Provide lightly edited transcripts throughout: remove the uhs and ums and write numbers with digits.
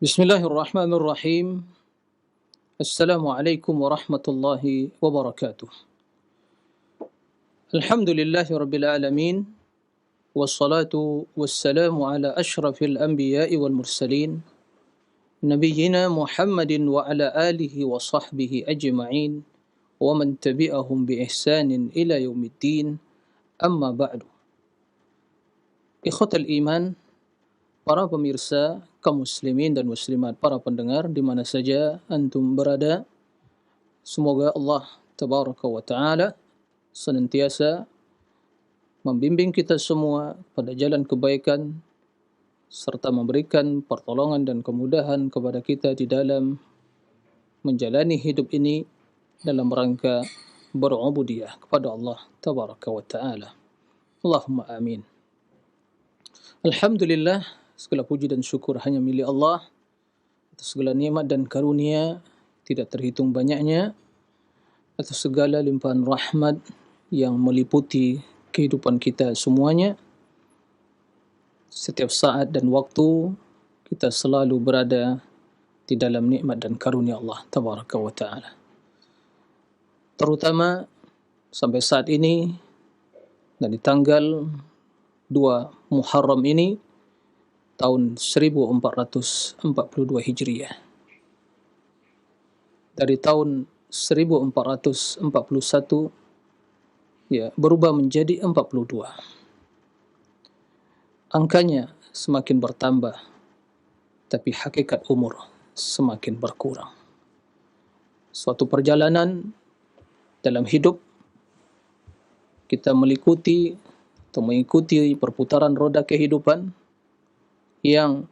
Bismillahirrahmanirrahim. Assalamualaikum warahmatullahi wabarakatuh. Alhamdulillahi rabbil alamin. Wassalatu wassalamu ala ashrafil anbiya'i wal mursalin. Nabiyyina Muhammadin wa ala alihi wa sahbihi ajma'in. Wa man tabi'ahum bi ihsanin ila yaumiddin. Amma ba'du. Ikhwatal iman, para pemirsa, kaum muslimin dan muslimat, para pendengar di mana saja antum berada, semoga Allah tabaraka wa ta'ala senantiasa membimbing kita semua pada jalan kebaikan serta memberikan pertolongan dan kemudahan kepada kita di dalam menjalani hidup ini dalam rangka berubudiyah kepada Allah tabaraka wa ta'ala. Allahumma amin. Alhamdulillah, segala puji dan syukur hanya milik Allah atas segala nikmat dan karunia tidak terhitung banyaknya, atas segala limpahan rahmat yang meliputi kehidupan kita semuanya. Setiap saat dan waktu kita selalu berada di dalam nikmat dan karunia Allah tabaraka wa ta'ala. Terutama sampai saat ini dan di tanggal 2 Muharram ini tahun 1442 Hijriah. Dari tahun 1441 berubah menjadi 42. Angkanya semakin bertambah, tapi hakikat umur semakin berkurang. Suatu perjalanan dalam hidup, kita mengikuti perputaran roda kehidupan yang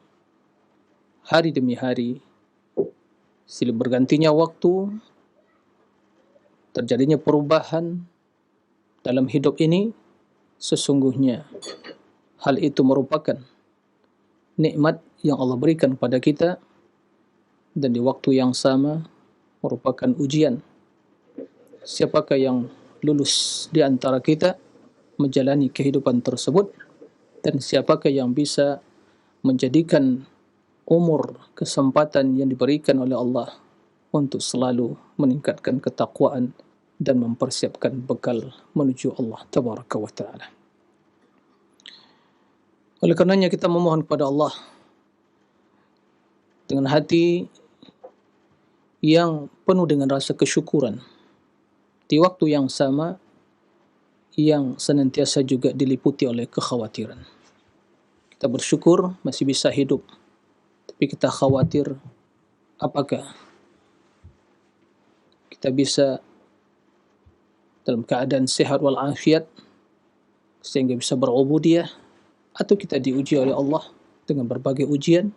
hari demi hari silih bergantinya waktu, terjadinya perubahan dalam hidup ini. Sesungguhnya hal itu merupakan nikmat yang Allah berikan kepada kita, dan di waktu yang sama merupakan ujian. Siapakah yang lulus di antara kita menjalani kehidupan tersebut, dan siapakah yang bisa menjadikan umur, kesempatan yang diberikan oleh Allah untuk selalu meningkatkan ketakwaan dan mempersiapkan bekal menuju Allah tabaraka wa ta'ala. Oleh karenanya kita memohon kepada Allah dengan hati yang penuh dengan rasa kesyukuran, di waktu yang sama yang senantiasa juga diliputi oleh kekhawatiran. Kita bersyukur masih bisa hidup, tapi kita khawatir apakah kita bisa dalam keadaan sehat walafiat sehingga bisa berubudiyah, atau kita diuji oleh Allah dengan berbagai ujian.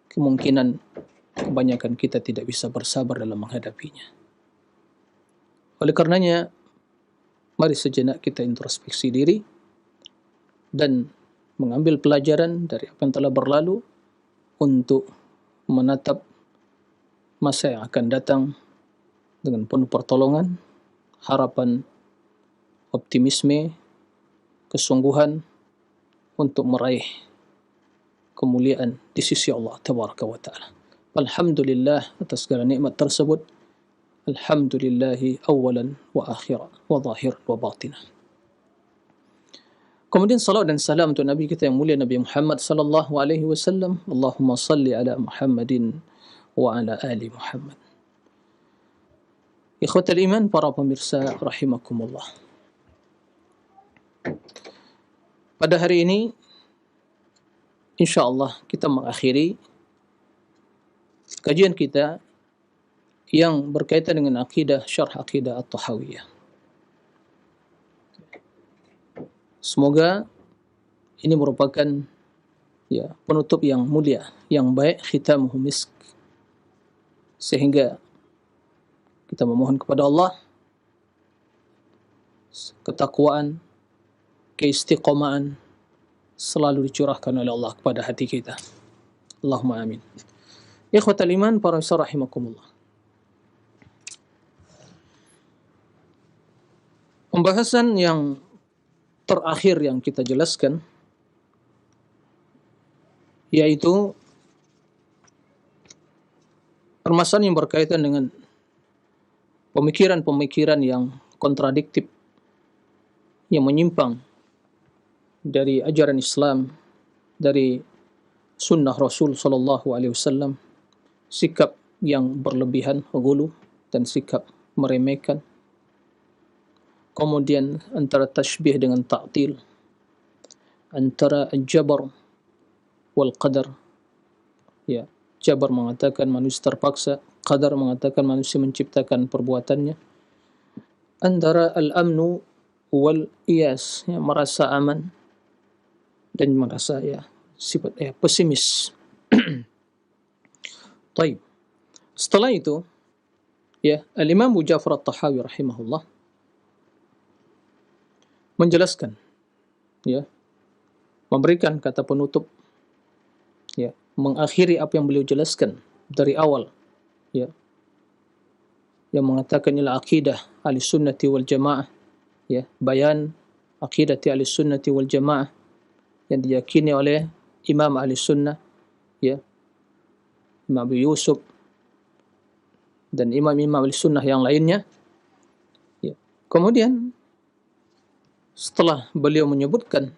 Kemungkinan kebanyakan kita tidak bisa bersabar dalam menghadapinya. Oleh karenanya, mari sejenak kita introspeksi diri dan mengambil pelajaran dari apa yang telah berlalu untuk menatap masa yang akan datang dengan penuh pertolongan, harapan, optimisme, kesungguhan untuk meraih kemuliaan di sisi Allah tabaraka wa ta'ala. Alhamdulillah atas segala nikmat tersebut. Alhamdulillahi awalan wa akhiran wa zahiran wa batinah. Kemudian salawat dan salam untuk Nabi kita yang mulia Nabi Muhammad sallallahu alaihi wasallam. Allahumma salli ala Muhammadin wa ala ali Muhammad. Ikhwatal iman, para pemirsa rahimakumullah. Pada hari ini insyaallah kita mengakhiri kajian kita yang berkaitan dengan akidah, syarh akidah At-Tahawiyah. Semoga ini merupakan penutup yang mulia, yang baik, khitamuhu misk, sehingga kita memohon kepada Allah ketakwaan, keistiqomahan selalu dicurahkan oleh Allah kepada hati kita. Allahumma amin. Ikhwatal iman, para pemirsa rahimakumullah. Pembahasan yang terakhir yang kita jelaskan yaitu permasalahan yang berkaitan dengan pemikiran-pemikiran yang kontradiktif, yang menyimpang dari ajaran Islam, dari sunnah Rasul sallallahu alaihi wasallam, sikap yang berlebihan, ghulu, dan sikap meremehkan, kemudian antara tashbih dengan ta'til, antara jabar wal qadar, ya, jabar mengatakan manusia terpaksa, qadar mengatakan manusia menciptakan perbuatannya, antara al-amnu wal iyas, ya, merasa aman dan merasa, ya, sifat, ya, pesimis. Taib. Setelah itu, ya, Al-Imam Abu Ja'far At-Tahawi rahimahullah menjelaskan, ya, memberikan kata penutup, ya, mengakhiri apa yang beliau jelaskan dari awal, ya, yang mengatakan ila aqidah ahlussunnati wal jamaah, ya, bayan aqidati ahlussunnati wal jamaah yang diyakini oleh Imam Ahlussunnah, ya, Imam Abu Yusuf dan imam-imam Ahlussunnah yang lainnya, ya. Kemudian setelah beliau menyebutkan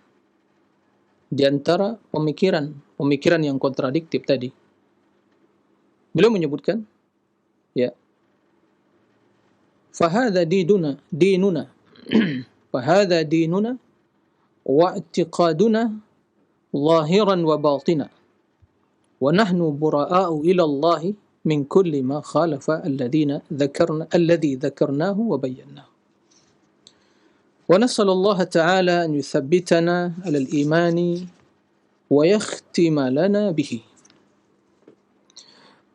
di antara pemikiran yang kontradiktif tadi, beliau menyebutkan, ya, fahadha dinuna fahadha dinuna wa i'tiqaduna zahiran wa batina wa nahnu bura'a'u ila Allah min kulli ma khalafa alladhi dhakarnahu wa bayyanahu wa nas'alu Allah ta'ala an yuthabbitana 'ala al-imani wa yakhtima lana bihi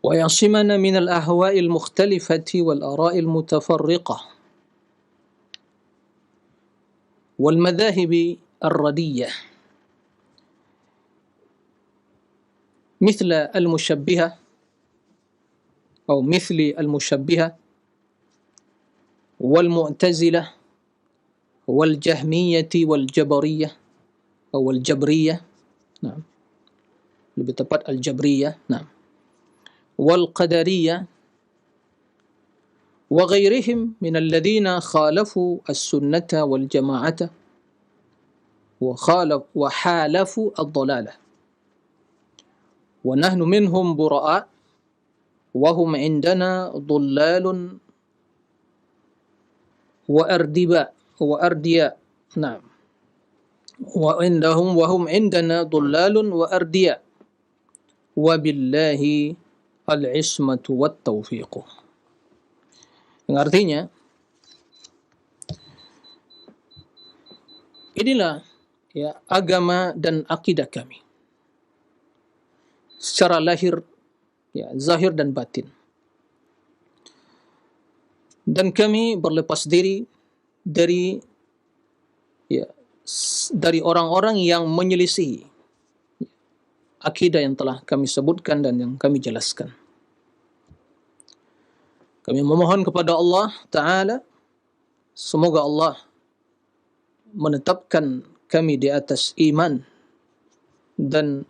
wa yasimana min al-ahwa'i al-mukhtalifati wal-ara'i al-mutafarriqah wal-madhahibi ar-radiyah مثل المشبهة أو مثل المشبهة والمعتزلة والجهمية والجبرية أو الجبرية، نعم، lebih tepat الجبرية، نعم، والقدرية وغيرهم من الذين خالفوا السنة والجماعة وحالفوا الضلالة ونحن منهم براء وهم عندنا ضلال وأردياء، نعم، وهم عندنا ضلال وأردياء وبالله العصمة والتوفيق. Yang artinya, inilah, ya, agama dan akidah kami secara lahir, ya, zahir dan batin, dan kami berlepas diri dari, ya, dari orang-orang yang menyelisihi akidah yang telah kami sebutkan dan yang kami jelaskan. Kami memohon kepada Allah Ta'ala semoga Allah menetapkan kami di atas iman dan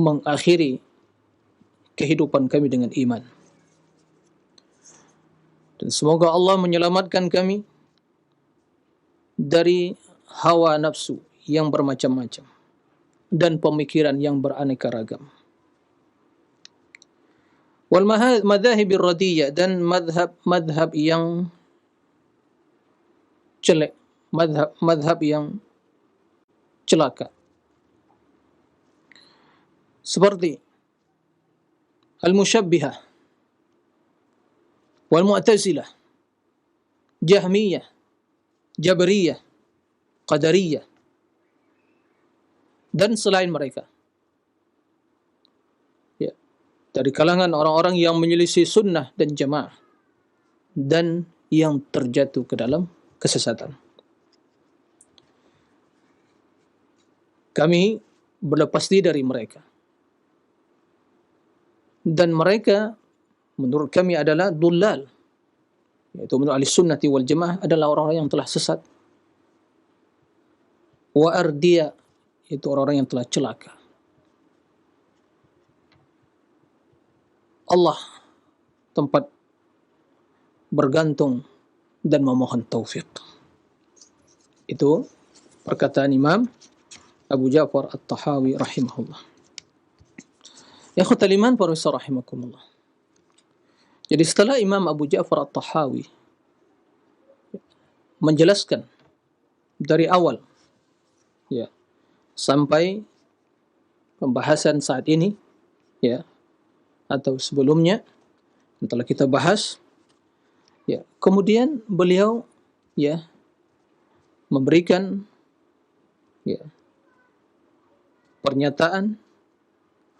mengakhiri kehidupan kami dengan iman. Dan semoga Allah menyelamatkan kami dari hawa nafsu yang bermacam-macam dan pemikiran yang beraneka ragam. Wal madhahib ar-radiyah, dan madhab yang jelek, madhab yang celaka, seperti al-musyabbihah wal mu'tazilah, jahmiyah, jabariyah, qadariyah, dan selain mereka, ya, dari kalangan orang-orang yang menyelisih sunnah dan jamaah dan yang terjatuh ke dalam kesesatan. Kami berlepas diri dari mereka, dan mereka menurut kami adalah dullal, yaitu menurut ahli sunnati wal jamaah adalah orang-orang yang telah sesat, wa ardiya, itu orang-orang yang telah celaka. Allah tempat bergantung dan memohon taufik. Itu perkataan Imam Abu Ja'far At-Tahawi rahimahullah. Ya ikhwatal iman para rahimakumullah. Jadi setelah Imam Abu Ja'far At-Tahawi menjelaskan dari awal ya sampai pembahasan saat ini ya atau sebelumnya yang telah kita bahas ya, kemudian beliau ya memberikan ya pernyataan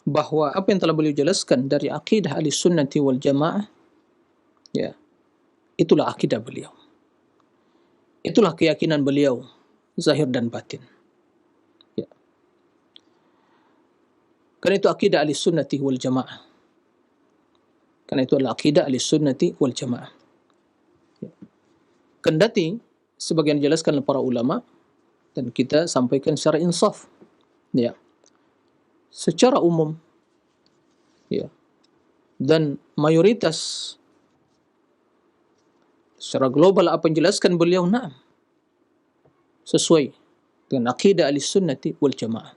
bahwa apa yang telah beliau jelaskan dari akidah Ahlussunnati wal Jamaah ya itulah akidah beliau. Itulah keyakinan beliau zahir dan batin. Ya. Karena itu akidah Ahlussunnati wal Jamaah. Karena itu adalah akidah Ahlussunnati wal Jamaah. Ya. Kendati sebagian dijelaskan oleh para ulama dan kita sampaikan secara insaf. Ya. Secara umum ya. Dan mayoritas secara global apa yang dijelaskan beliau na'am sesuai dengan akidah Ahlussunnati wal Jamaah.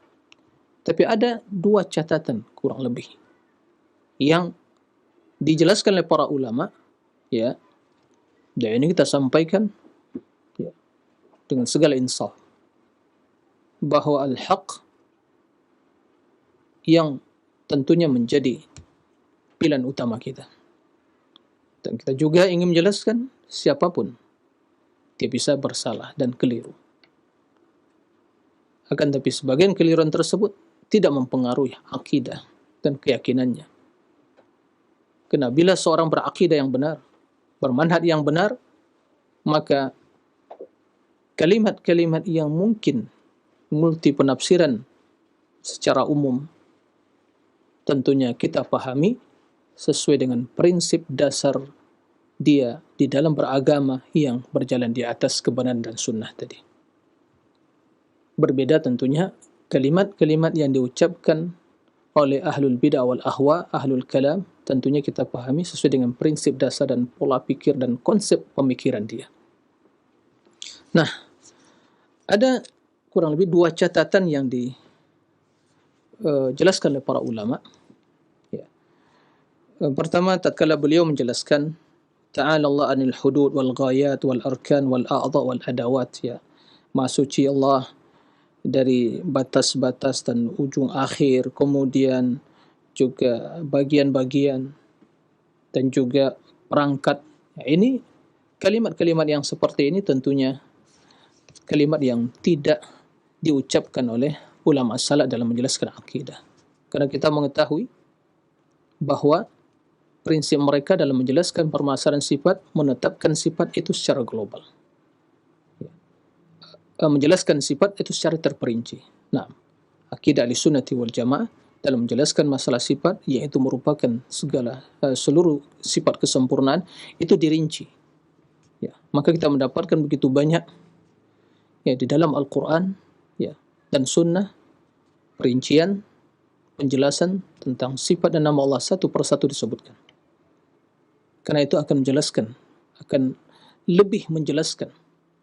Tapi ada dua catatan kurang lebih yang dijelaskan oleh para ulama ya. Dan ini kita sampaikan ya, dengan segala insaf bahwa al-haq yang tentunya menjadi pilihan utama kita. Dan kita juga ingin menjelaskan siapapun dia bisa bersalah dan keliru. Akan tapi sebagian keliruan tersebut tidak mempengaruhi akidah dan keyakinannya. Karena bila seorang berakidah yang benar, bermanhaj yang benar, maka kalimat-kalimat yang mungkin multi penafsiran secara umum tentunya kita pahami sesuai dengan prinsip dasar dia di dalam beragama yang berjalan di atas kebenaran dan sunnah tadi. Berbeda tentunya kalimat-kalimat yang diucapkan oleh ahlul bid'ah wal ahwa, ahlul kalam, tentunya kita pahami sesuai dengan prinsip dasar dan pola pikir dan konsep pemikiran dia. Nah, ada kurang lebih dua catatan yang dijelaskan oleh para ulama. Ya. Pertama, tatkala beliau menjelaskan Ta'ala Allah anil hudud wal ghayat wal arkan wal a'dha wal adawat ya. Maha suci Allah dari batas-batas dan ujung akhir, kemudian juga bagian-bagian dan juga perangkat. Ya, ini kalimat-kalimat yang seperti ini tentunya kalimat yang tidak diucapkan oleh ulama salaf dalam menjelaskan akidah. Karena kita mengetahui bahwa prinsip mereka dalam menjelaskan permasalahan sifat, menetapkan sifat itu secara global. Menjelaskan sifat itu secara terperinci. Nah, akidah Ahlussunnati wal Jamaah dalam menjelaskan masalah sifat, yaitu merupakan seluruh sifat kesempurnaan, itu dirinci. Ya, maka kita mendapatkan begitu banyak ya di dalam Al-Quran ya, dan Sunnah perincian, penjelasan tentang sifat dan nama Allah satu persatu disebutkan. Karena itu akan menjelaskan, akan lebih menjelaskan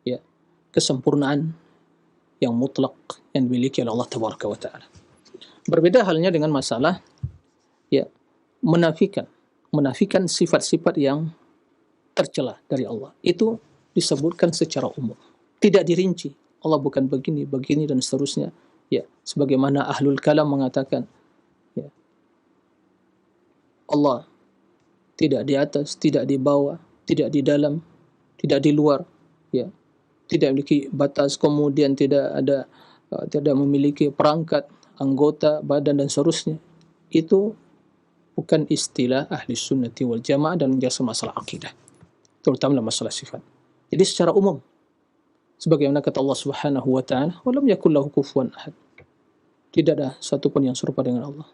ya kesempurnaan yang mutlak yang dimiliki oleh Allah Tabaraka wa Ta'ala. Berbeda halnya dengan masalah ya menafikan sifat-sifat yang tercela dari Allah. Itu disebutkan secara umum. Tidak dirinci. Allah bukan begini, begini dan seterusnya. Ya, sebagaimana ahlul kalam mengatakan ya, Allah tidak di atas, tidak di bawah, tidak di dalam, tidak di luar, ya. Tidak memiliki batas, kemudian tidak memiliki perangkat, anggota, badan dan seterusnya. Itu bukan istilah Ahlussunnati wal Jamaah dalam menjelaskan masalah akidah, terutama dalam masalah sifat. Jadi secara umum, sebagaimana kata Allah Subhanahu wa Ta'ala, "Walam yakul lahu kufuwan ahad." Tidak ada satu pun yang serupa dengan Allah.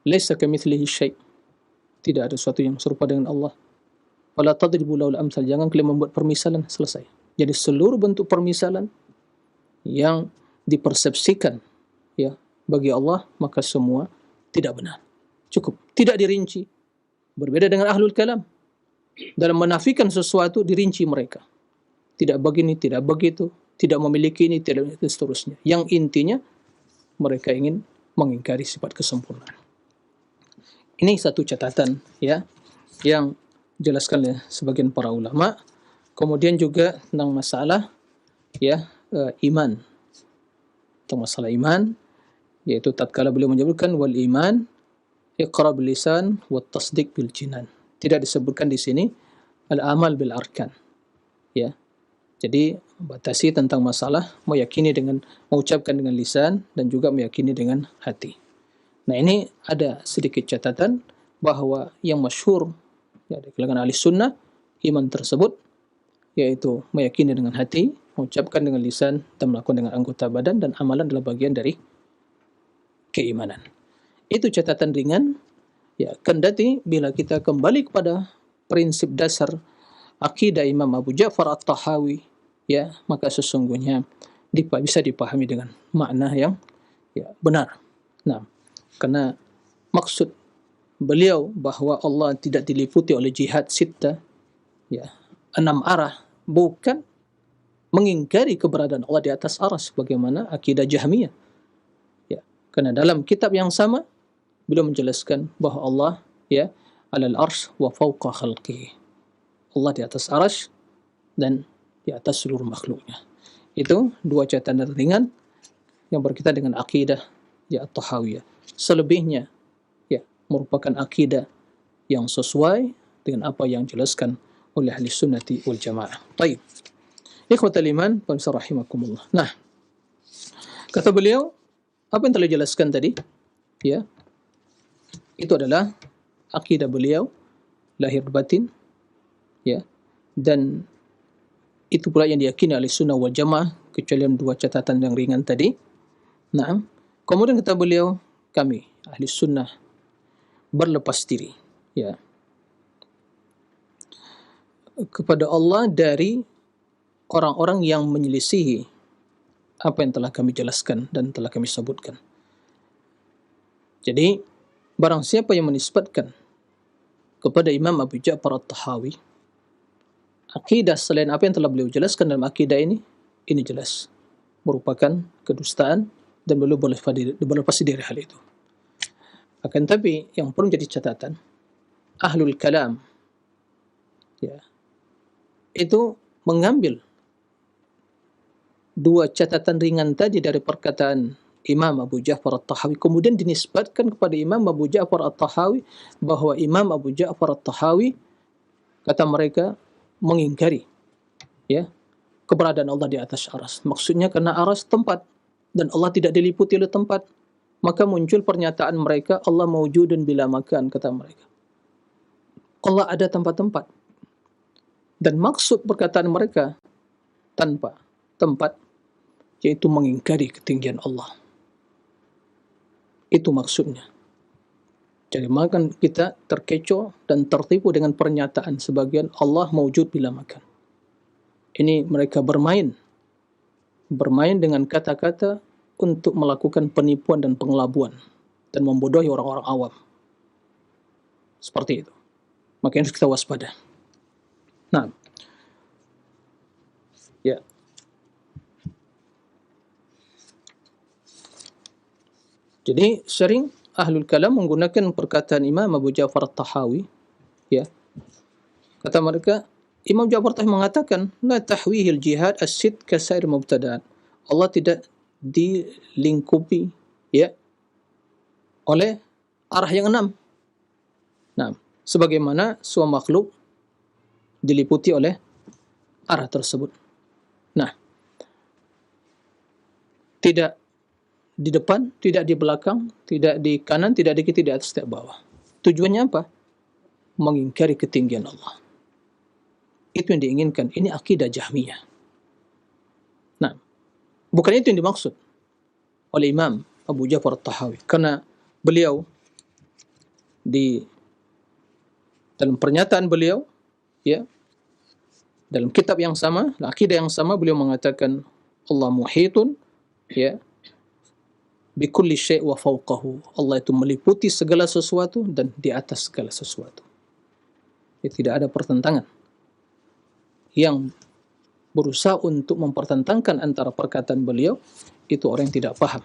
Laisa kamitslihi syai'. Tidak ada sesuatu yang serupa dengan Allah. Wala tadribu lahul amsal. Jangan kalian membuat permisalan, selesai. Jadi seluruh bentuk permisalan yang dipersepsikan ya bagi Allah, maka semua tidak benar. Cukup, tidak dirinci, Berbeda dengan ahlul kalam. Dalam menafikan sesuatu dirinci mereka. Tidak begini, tidak begitu, tidak memiliki ini, tidak dan seterusnya. Yang intinya mereka ingin mengingkari sifat kesempurnaan. Ini satu catatan ya yang jelaskan oleh sebagian para ulama. Kemudian juga tentang masalah ya iman. Tentang masalah iman, yaitu tatkala beliau menyebutkan wal iman iqra bil lisan wat tasdiq bil jinan. Tidak disebutkan di sini al amal bil arkan. Ya. Jadi batasi tentang masalah meyakini dengan mengucapkan dengan lisan dan juga meyakini dengan hati. Nah, ini ada sedikit catatan bahawa yang masyhur ya, di kalangan ahli sunnah iman tersebut yaitu meyakini dengan hati, mengucapkan dengan lisan dan melakukan dengan anggota badan, dan amalan adalah bagian dari keimanan. Itu catatan ringan. Ya, kendati bila kita kembali kepada prinsip dasar akidah Imam Abu Ja'far At-Tahawi, ya, maka sesungguhnya bisa dipahami dengan makna yang ya, benar. Nah, karena maksud beliau bahawa Allah tidak diliputi oleh jihad sittah, ya, 6 arah, bukan mengingkari keberadaan Allah di atas aras bagaimana akidah Jahmiyah. Ya, karena dalam kitab yang sama beliau menjelaskan bahawa Allah ya alal arsy wa fawqa khalqihi. Allah di atas arsy dan di atas seluruh makhluknya. Itu dua catatan ringan yang berkaitan dengan akidah ya At-Tahawiyah. Selebihnya ya merupakan akidah yang sesuai dengan apa yang dijelaskan oleh ahli sunnati wal jamaah. Baik. Ikhwatal iman, pemirsa rahimakumullah. Nah, kata beliau, apa yang telah dijelaskan tadi, ya, itu adalah akidah beliau, lahir batin, ya, dan itu pula yang diyakini oleh sunnah wal jamaah, kecuali dua catatan yang ringan tadi. Nah, kemudian kata beliau, kami, ahli sunnah, berlepas diri, ya, kepada Allah dari orang-orang yang menyelisihi apa yang telah kami jelaskan dan telah kami sebutkan. Jadi, barang siapa yang menisbatkan kepada Imam Abu Ja'far At-Tahawi akidah selain apa yang telah beliau jelaskan dalam akidah ini jelas merupakan kedustaan dan beliau berlepas diri hal itu. Akan tapi yang perlu jadi catatan, ahlul kalam ya, itu mengambil dua catatan ringan tadi dari perkataan Imam Abu Ja'far At-Tahawi, kemudian dinisbatkan kepada Imam Abu Ja'far At-Tahawi bahawa Imam Abu Ja'far At-Tahawi, kata mereka, mengingkari ya keberadaan Allah di atas aras. Maksudnya karena aras tempat dan Allah tidak diliputi oleh tempat, maka muncul pernyataan mereka Allah mawjudun bila makan, kata mereka. Allah ada tempat-tempat. Dan maksud perkataan mereka tanpa tempat yaitu mengingkari ketinggian Allah. Itu maksudnya. Jadi maka kita terkecoh dan tertipu dengan pernyataan sebagian Allah mawjud bila makan. Ini mereka bermain dengan kata-kata untuk melakukan penipuan dan pengelabuan dan membodohi orang-orang awam. Seperti itu. Maka harus kita waspada. Nah, ya. Jadi sering ahlul kalam menggunakan perkataan Imam Abu Ja'far At-Tahawi, ya. Kata mereka, Imam Ja'far At-Tahawi mengatakan, la tahwihil jihad as-sid kasair mubtada'at. Allah tidak dilingkupi, ya, oleh arah yang 6. Nah, sebagaimana semua makhluk diliputi oleh arah tersebut. Nah, tidak di depan, tidak di belakang, tidak di kanan, tidak di kiri, di atas, tidak bawah. Tujuannya apa? Mengingkari ketinggian Allah. Itu yang diinginkan. Ini akidah Jahmiyah. Nah, bukan itu yang dimaksud oleh Imam Abu Ja'far At-Tahawi. Karena beliau dalam pernyataan beliau, ya, dalam kitab yang sama, akidah yang sama, beliau mengatakan Allah muhitun, ya, bikulli syai' wa fawqahu. Allah itu meliputi segala sesuatu dan di atas segala sesuatu. Ya, tidak ada pertentangan. Yang berusaha untuk mempertentangkan antara perkataan beliau itu orang yang tidak paham,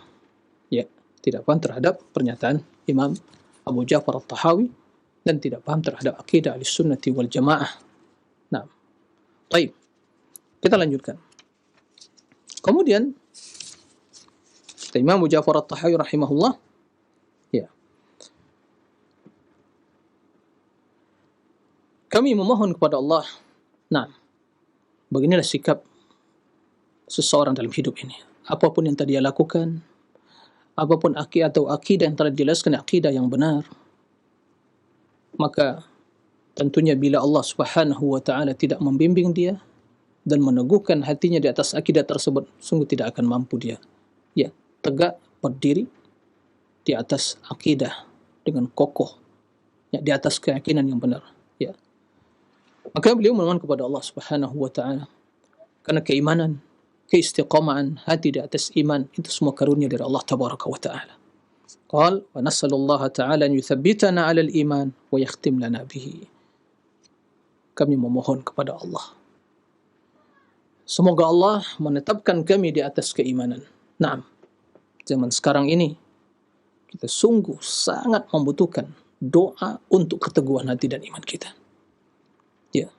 ya, tidak paham terhadap pernyataan Imam Abu Ja'far At-Tahawi dan tidak paham terhadap akidah Ahlussunnati wal Jamaah. Nah, baik, kita lanjutkan. Kemudian Imam Abu Ja'far At-Tahawi rahimahullah, ya, kami memohon kepada Allah. Nah, beginilah sikap seseorang dalam hidup ini. Apapun yang tadi dia lakukan, apapun akidah yang telah dijelaskan akidah yang benar, maka tentunya bila Allah Subhanahu wa taala tidak membimbing dia dan meneguhkan hatinya di atas akidah tersebut, sungguh tidak akan mampu dia, ya, tegak berdiri di atas akidah dengan kokoh, ya, di atas keyakinan yang benar, ya. Maka beliau memohon kepada Allah Subhanahu wa taala, karena keimanan, keistiqamahan hati di atas iman itu semua karunia dari Allah tabaraka wa taala. Qal wa nas'alullaha ta'ala an yuthabbitana 'ala al-iman wa yakhtim lana bihi. Kami memohon kepada Allah, semoga Allah menetapkan kami di atas keimanan. Naam, zaman sekarang ini kita sungguh sangat membutuhkan doa untuk keteguhan hati dan iman kita. Ya.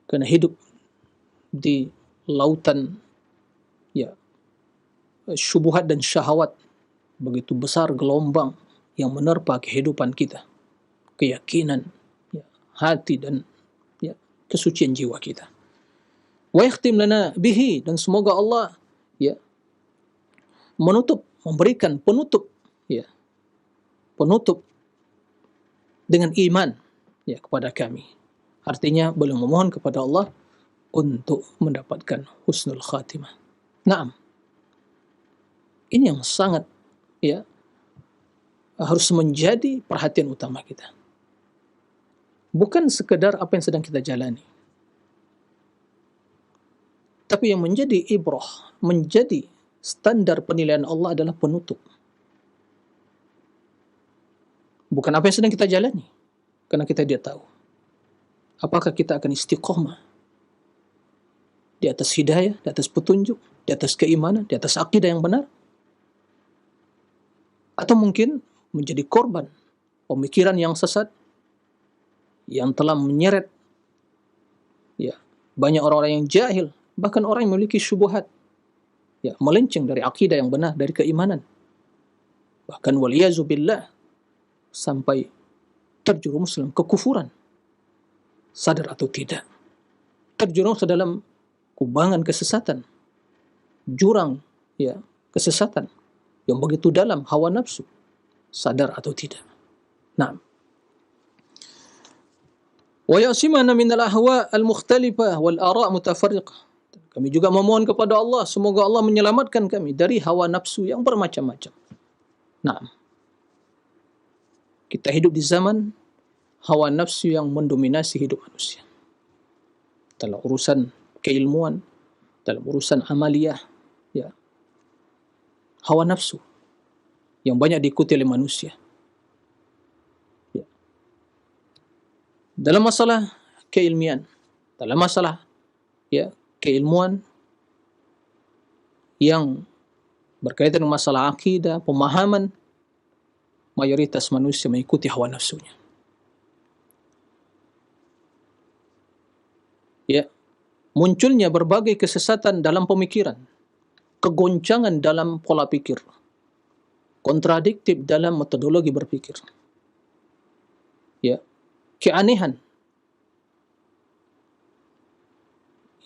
Karena hidup di lautan, ya, syubhat dan syahwat, begitu besar gelombang yang menerpa kehidupan kita, keyakinan, ya, hati dan, ya, kesucian jiwa kita. Wa yakhtim lana bihi, dan semoga Allah, ya, memberikan penutup, ya, penutup dengan iman, ya, kepada kami. Artinya beliau memohon kepada Allah untuk mendapatkan husnul khatimah. Naam. Ini yang sangat, ya, harus menjadi perhatian utama kita. Bukan sekedar apa yang sedang kita jalani, tapi yang menjadi ibrah, menjadi standar penilaian Allah adalah penutup. Bukan apa yang sedang kita jalani, karena kita tidak tahu apakah kita akan istiqomah di atas hidayah, di atas petunjuk, di atas keimanan, di atas akidah yang benar, atau mungkin menjadi korban pemikiran yang sesat yang telah menyeret, ya, banyak orang-orang yang jahil, bahkan orang yang memiliki syubhat, ya, melenceng dari akidah yang benar, dari keimanan, bahkan waliyazu billah sampai terjerumus dalam kekufuran, sadar atau tidak, terjerumus dalam kubangan kesesatan, jurang, ya, kesesatan yang begitu dalam, hawa nafsu, sadar atau tidak. Nah, wa yasimana min al-ahwa al-mukhtalifah wal ara' mutafarriqah. Kami juga memohon kepada Allah, semoga Allah menyelamatkan kami dari hawa nafsu yang bermacam-macam. Nah, kita hidup di zaman hawa nafsu yang mendominasi hidup manusia. Dalam urusan keilmuan, dalam urusan amaliyah, ya, hawa nafsu yang banyak diikuti oleh manusia. Ya. Dalam masalah keilmian, dalam masalah, ya, keilmuan yang berkaitan dengan masalah akidah, pemahaman, mayoritas manusia mengikuti hawa nafsunya. Ya, munculnya berbagai kesesatan dalam pemikiran, kegoncangan dalam pola pikir, kontradiktif dalam metodologi berpikir, ya, keanehan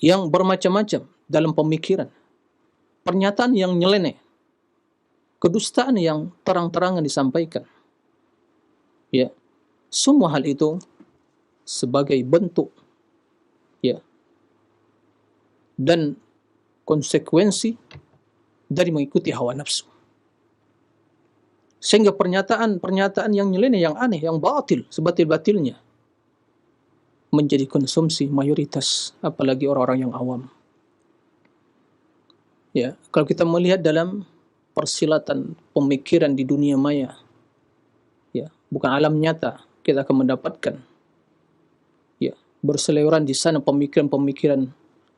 yang bermacam-macam dalam pemikiran, pernyataan yang nyeleneh, kedustaan yang terang-terangan disampaikan, ya, semua hal itu sebagai bentuk, ya, dan konsekuensi dari mengikuti hawa nafsu. Sehingga pernyataan-pernyataan yang nyeleneh, yang aneh, yang batil, sebatil-batilnya menjadi konsumsi mayoritas, apalagi orang-orang yang awam. Ya, kalau kita melihat dalam persilatan pemikiran di dunia maya, ya, bukan alam nyata, kita akan mendapatkan berseliweran di sana pemikiran-pemikiran,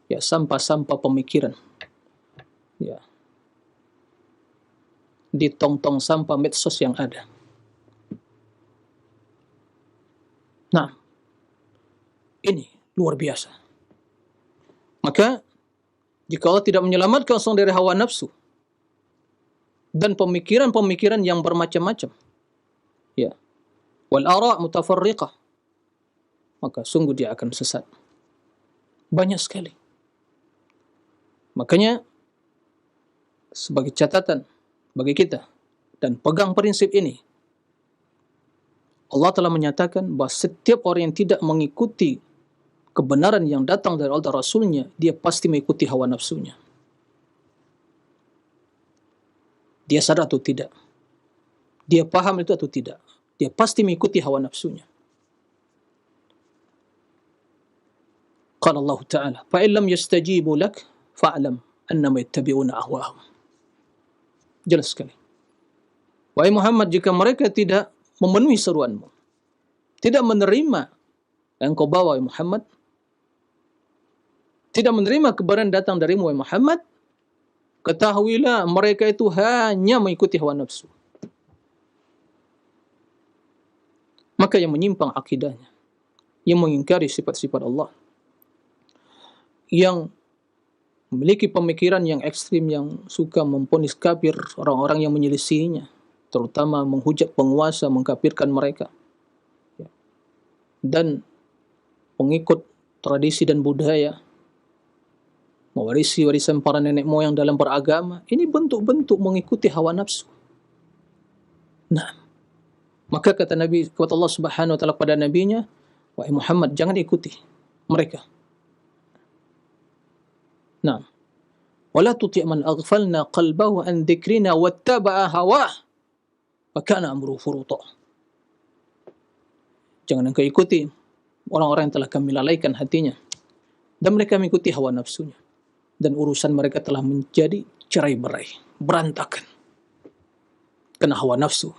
ya, sampah-sampah pemikiran, ya, di tong-tong sampah medsos yang ada. Nah, ini luar biasa. Maka jika Allah tidak menyelamatkan seorang dari hawa nafsu dan pemikiran-pemikiran yang bermacam-macam, ya, wal ara' mutafarriqah, maka sungguh dia akan sesat. Banyak sekali. Makanya sebagai catatan bagi kita, dan pegang prinsip ini, Allah telah menyatakan bahawa setiap orang yang tidak mengikuti kebenaran yang datang dari Allah dan Rasulnya, dia pasti mengikuti hawa nafsunya. Dia sadar atau tidak, dia paham itu atau tidak, dia pasti mengikuti hawa nafsunya. Qala Allah Ta'ala, فَإِنْ لَمْ يَسْتَجِيبُوا لَكَ فَاعْلَمْ أَنَّمَا يَتَّبِعُونَ أَهْوَاءَهُمْ. Jelas sekali. Wahai Muhammad, jika mereka tidak memenuhi seruanmu, tidak menerima yang kau bawa, wahai Muhammad, tidak menerima kebenaran datang darimu, wahai Muhammad, ketahuilah mereka itu hanya mengikuti hawa nafsu. Maka yang menyimpang akidahnya, yang mengingkari sifat-sifat Allah, yang memiliki pemikiran yang ekstrim, yang suka memvonis kafir orang-orang yang menyelisihinya, terutama menghujat penguasa, mengkafirkan mereka, dan pengikut tradisi dan budaya, mewarisi warisan para nenek moyang dalam beragama, ini bentuk-bentuk mengikuti hawa nafsu. Nah, maka kata Allah Subhanahu wa taala kepada nabinya, wahai Muhammad, jangan ikuti mereka. Nah, wala tuti' man aghfalna qalbahu an dzikrina wattaba'a hawah fa kana amruhu furuta. Jangan engkau ikuti orang-orang yang telah kami lalaikan hatinya dan mereka mengikuti hawa nafsunya, dan urusan mereka telah menjadi cerai-berai, berantakan kena hawa nafsu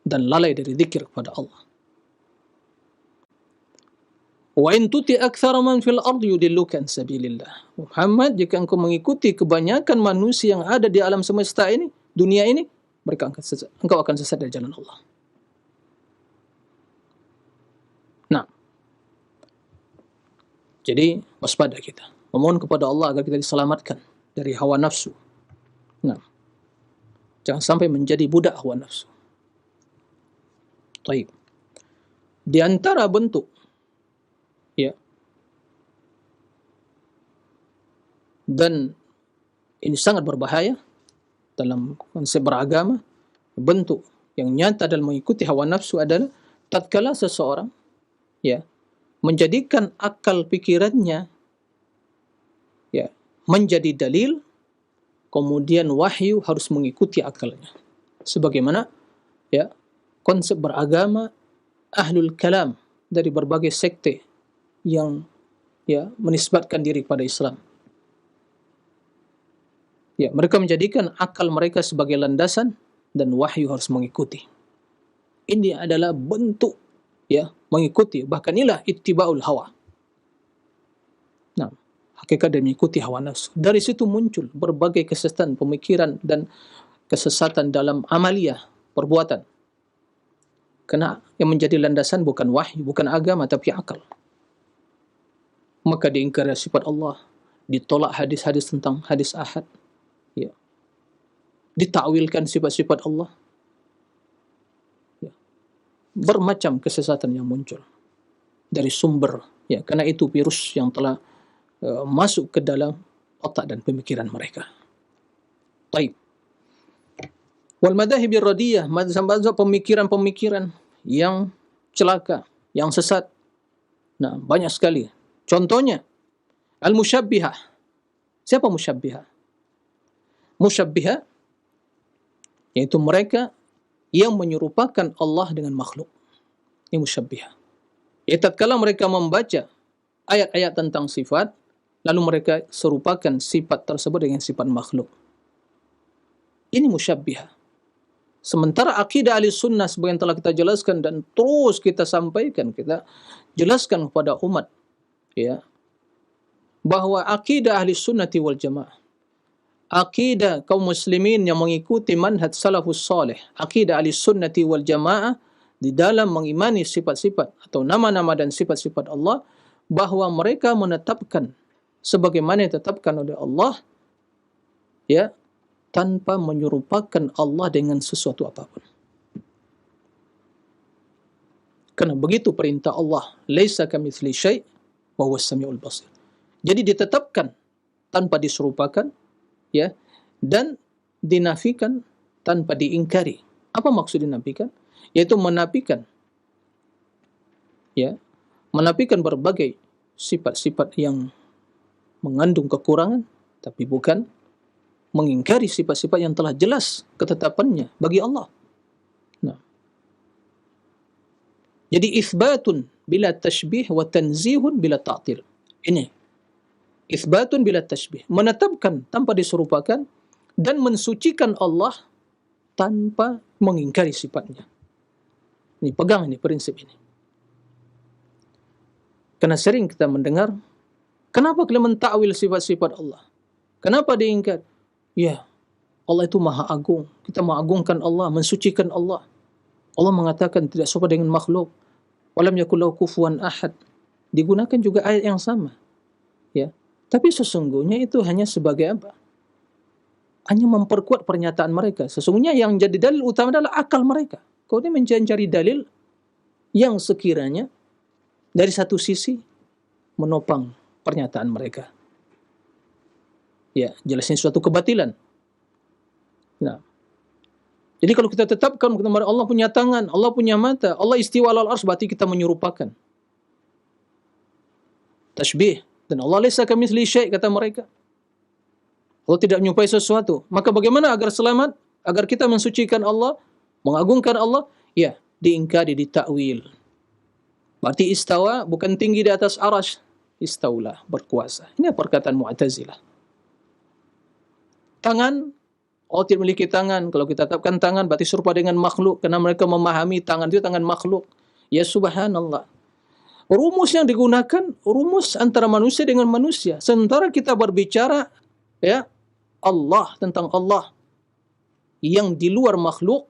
dan lalai dari zikir kepada Allah. Wa in tuti aktsara man fil ardi yudilluka an sabilillah. Muhammad, jika engkau mengikuti kebanyakan manusia yang ada di alam semesta ini, dunia ini, engkau akan sesat dari jalan Allah. Nah, jadi waspada kita, memohon kepada Allah agar kita diselamatkan dari hawa nafsu. Nah, jangan sampai menjadi budak hawa nafsu. Baik. Di antara bentuk, ya, dan ini sangat berbahaya dalam konsep beragama, bentuk yang nyata dalam mengikuti hawa nafsu adalah tatkala seseorang, ya, menjadikan akal pikirannya, ya, menjadi dalil, kemudian wahyu harus mengikuti akalnya. Sebagaimana, ya, konsep beragama ahlul kalam dari berbagai sekte yang, ya, menisbatkan diri kepada Islam. Ya, mereka menjadikan akal mereka sebagai landasan dan wahyu harus mengikuti. Ini adalah bentuk, ya, mengikuti, bahkan inilah ittiba'ul hawa. Nah, hakikat dari mengikuti hawa nafsu. Dari situ muncul berbagai kesesatan pemikiran dan kesesatan dalam amaliyah, perbuatan. Karena yang menjadi landasan bukan wahyu, bukan agama, tapi akal. Maka diingkari sifat Allah, ditolak hadis-hadis tentang hadis ahad, ya, ditakwilkan sifat-sifat Allah, ya, bermacam kesesatan yang muncul dari sumber, ya, karena itu virus yang telah masuk ke dalam otak dan pemikiran mereka. Baik. Wal madahibir radiyah, mazhab-mazhab pemikiran-pemikiran yang celaka, yang sesat. Nah, banyak sekali. Contohnya, al-musyabbihah. Siapa musyabbihah? Musyabbihah yaitu mereka yang menyerupakan Allah dengan makhluk. Ini musyabbihah. Ya, tatkala mereka membaca ayat-ayat tentang sifat, lalu mereka serupakan sifat tersebut dengan sifat makhluk. Ini musyabbihah. Sementara akidah ahli sunnah sebagian telah kita jelaskan dan terus kita sampaikan, kita jelaskan kepada umat ya, bahwa akidah ahli sunnati wal jamaah, akidah kaum muslimin yang mengikuti manhaj salafus salih, akidah ahli sunnati wal jamaah di dalam mengimani sifat-sifat atau nama-nama dan sifat-sifat Allah, bahwa mereka menetapkan sebagaimana ditetapkan oleh Allah, ya, tanpa menyerupakan Allah dengan sesuatu apapun. Karena begitu perintah Allah, laisa kamitsli syai' wa huwas samiul basir. Jadi ditetapkan tanpa diserupakan, ya, dan dinafikan tanpa diingkari. Apa maksud dinafikan? Yaitu menafikan, ya, menafikan berbagai sifat-sifat yang mengandung kekurangan, tapi bukan mengingkari sifat-sifat yang telah jelas ketetapannya bagi Allah. Nah, jadi itsbatun bila tashbih wa tanzihun bila ta'til. Ini itsbatun bila tashbih, menetapkan tanpa diserupakan dan mensucikan Allah tanpa mengingkari sifatnya. Ini pegang ini prinsip ini. Karena sering kita mendengar, kenapa kalian mentakwil sifat-sifat Allah? Kenapa diingkar? Ya, Allah itu maha agung. Kita mengagungkan Allah, mensucikan Allah. Allah mengatakan tidak serupa dengan makhluk. Walam yakul lahu kufuwan ahad. Digunakan juga ayat yang sama. Ya, tapi sesungguhnya itu hanya sebagai apa? Hanya memperkuat pernyataan mereka. Sesungguhnya yang jadi dalil utama adalah akal mereka. Kau ini mencari dalil yang sekiranya dari satu sisi menopang pernyataan mereka. Ya, jelasnya suatu kebatilan. Nah, jadi kalau kita tetapkan Allah punya tangan, Allah punya mata, Allah istiwa alal arsy, berarti kita menyerupakan. Tashbih. Dan Allah laisa kamitsli syai', kata mereka. Allah tidak menyerupai sesuatu. Maka bagaimana agar selamat? Agar kita mensucikan Allah, mengagungkan Allah? Ya, diingkari, ditakwil. Berarti istawa bukan tinggi di atas arasy, istaulah, berkuasa. Ini perkataan Mu'tazilah. Tangan, Allah tidak memiliki tangan. Kalau kita tetapkan tangan, berarti serupa dengan makhluk. Karena mereka memahami tangan itu tangan makhluk. Ya subhanallah. Rumus yang digunakan, rumus antara manusia dengan manusia. Sementara kita berbicara, ya, Allah, tentang Allah. Yang di luar makhluk,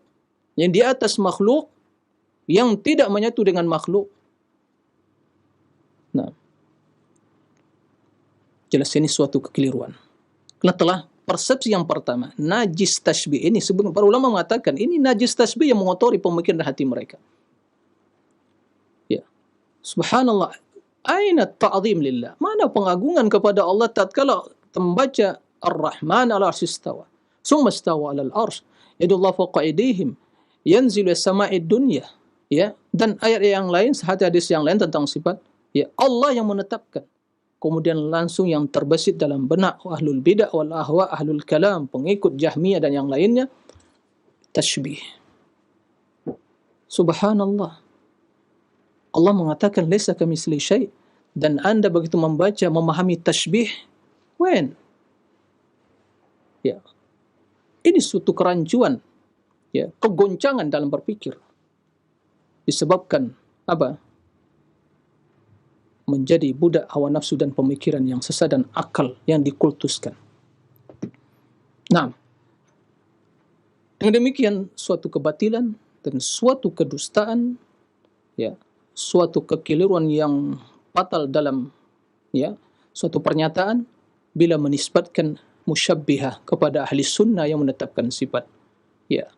yang di atas makhluk, yang tidak menyatu dengan makhluk. Nah, jelas ini suatu kekeliruan. Karena telah persepsi yang pertama, najis tasbih ini, sebelum para ulama mengatakan ini najis tasbih yang mengotori pemikiran dan hati mereka. Ya, subhanallah, aina ta'zim lillah? Mana pengagungan kepada Allah tatkala membaca Ar-Rahman ala arsy istawa, summa istawa ala al-arsy, yadullah fawqa aydihim, yanzilu as-sama'id dunya, ya, dan ayat yang lain, hadis yang lain tentang sifat, ya, Allah yang menetapkan. Kemudian langsung yang terbesit dalam benak ahlul bidah wal ahwa, ahlul kalam, pengikut Jahmiyah dan yang lainnya, tashbih. Subhanallah. Allah mengatakan laisa kamitsli syai', dan Anda begitu membaca, memahami tashbih, when? Ya. Ini suatu kerancuan, ya, kegoncangan dalam berpikir. Disebabkan apa? Menjadi budak hawa nafsu dan pemikiran yang sesat dan akal yang dikultuskan. Nah, dengan demikian suatu kebatilan dan suatu kedustaan, ya, suatu kekeliruan yang fatal dalam, ya, suatu pernyataan bila menisbatkan musyabbihah kepada ahli sunnah yang menetapkan sifat, ya,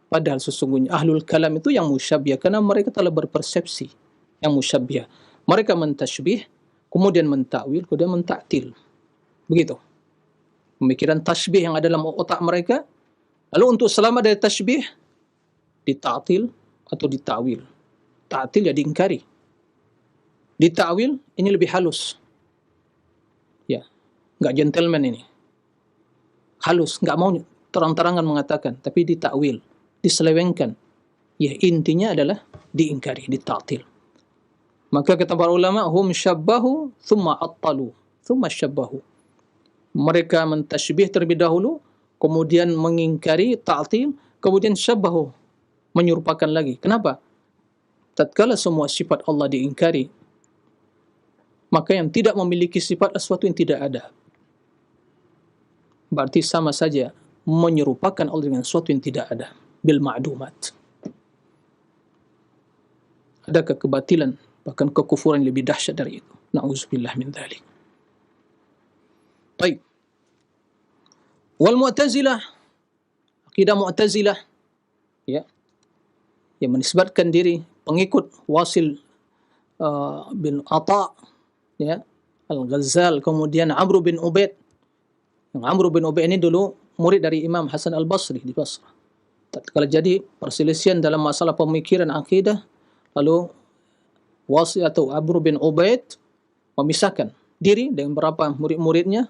padahal sesungguhnya ahlul kalam itu yang musyabbihah karena mereka telah berpersepsi yang musyabbihah. Mereka mentashbih, kemudian mentakwil, kemudian mentaktil. Begitu. Pemikiran tashbih yang ada dalam otak mereka. Lalu untuk selamat dari tashbih, ditaktil atau ditakwil. Taktil ya diingkari. Ditakwil, ini lebih halus. Ya, enggak gentleman ini. Halus, enggak mau terang-terangan mengatakan, tapi ditakwil, diselewengkan. Ya, intinya adalah diingkari, ditaktil. Maka kata para ulama, hum syabbahu thumma attalu thumma syabbahu. Mereka mentashbih terlebih dahulu, kemudian mengingkari, ta'til, kemudian syabbahu, menyerupakan lagi. Kenapa? Tatkala semua sifat Allah diingkari, Maka yang tidak memiliki sifat sesuatu yang tidak ada. Berarti sama saja menyerupakan Allah dengan sesuatu yang tidak ada. Bil ma'dumat. Adakah kebatilan, bahkan kekufuran lebih dahsyat dari itu? Na'udzubillah min dzalik. Baik. Wal Mu'tazilah, akidah Mu'tazilah, ya, yang menisbatkan diri pengikut Wasil bin Atha, ya, Al-Ghazal, kemudian Amr bin Ubaid. Yang Amr bin Ubaid ini dulu murid dari Imam Hasan Al-Basri di Basrah. Tatkala jadi perselisihan dalam masalah pemikiran akidah, lalu Wasil atau Amr bin Ubaid memisahkan diri dengan beberapa murid-muridnya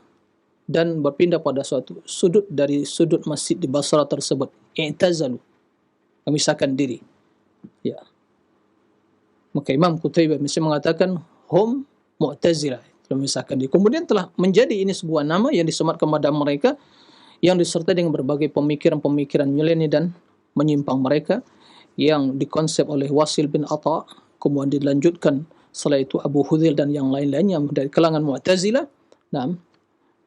dan berpindah pada suatu sudut dari sudut masjid di Basrah tersebut. I'tazalu, memisahkan diri. Ya. Maka Imam Qutaibah misalnya mengatakan hum Mu'tazilah, memisahkan diri. Kemudian telah menjadi ini sebuah nama yang disematkan kepada mereka yang disertai dengan berbagai pemikiran-pemikiran milenial dan menyimpang mereka yang dikonsep oleh Wasil bin Atha, kemudian dilanjutkan setelah itu Abu Hudzail dan yang lain-lainnya dari kalangan Mu'tazilah. Nah,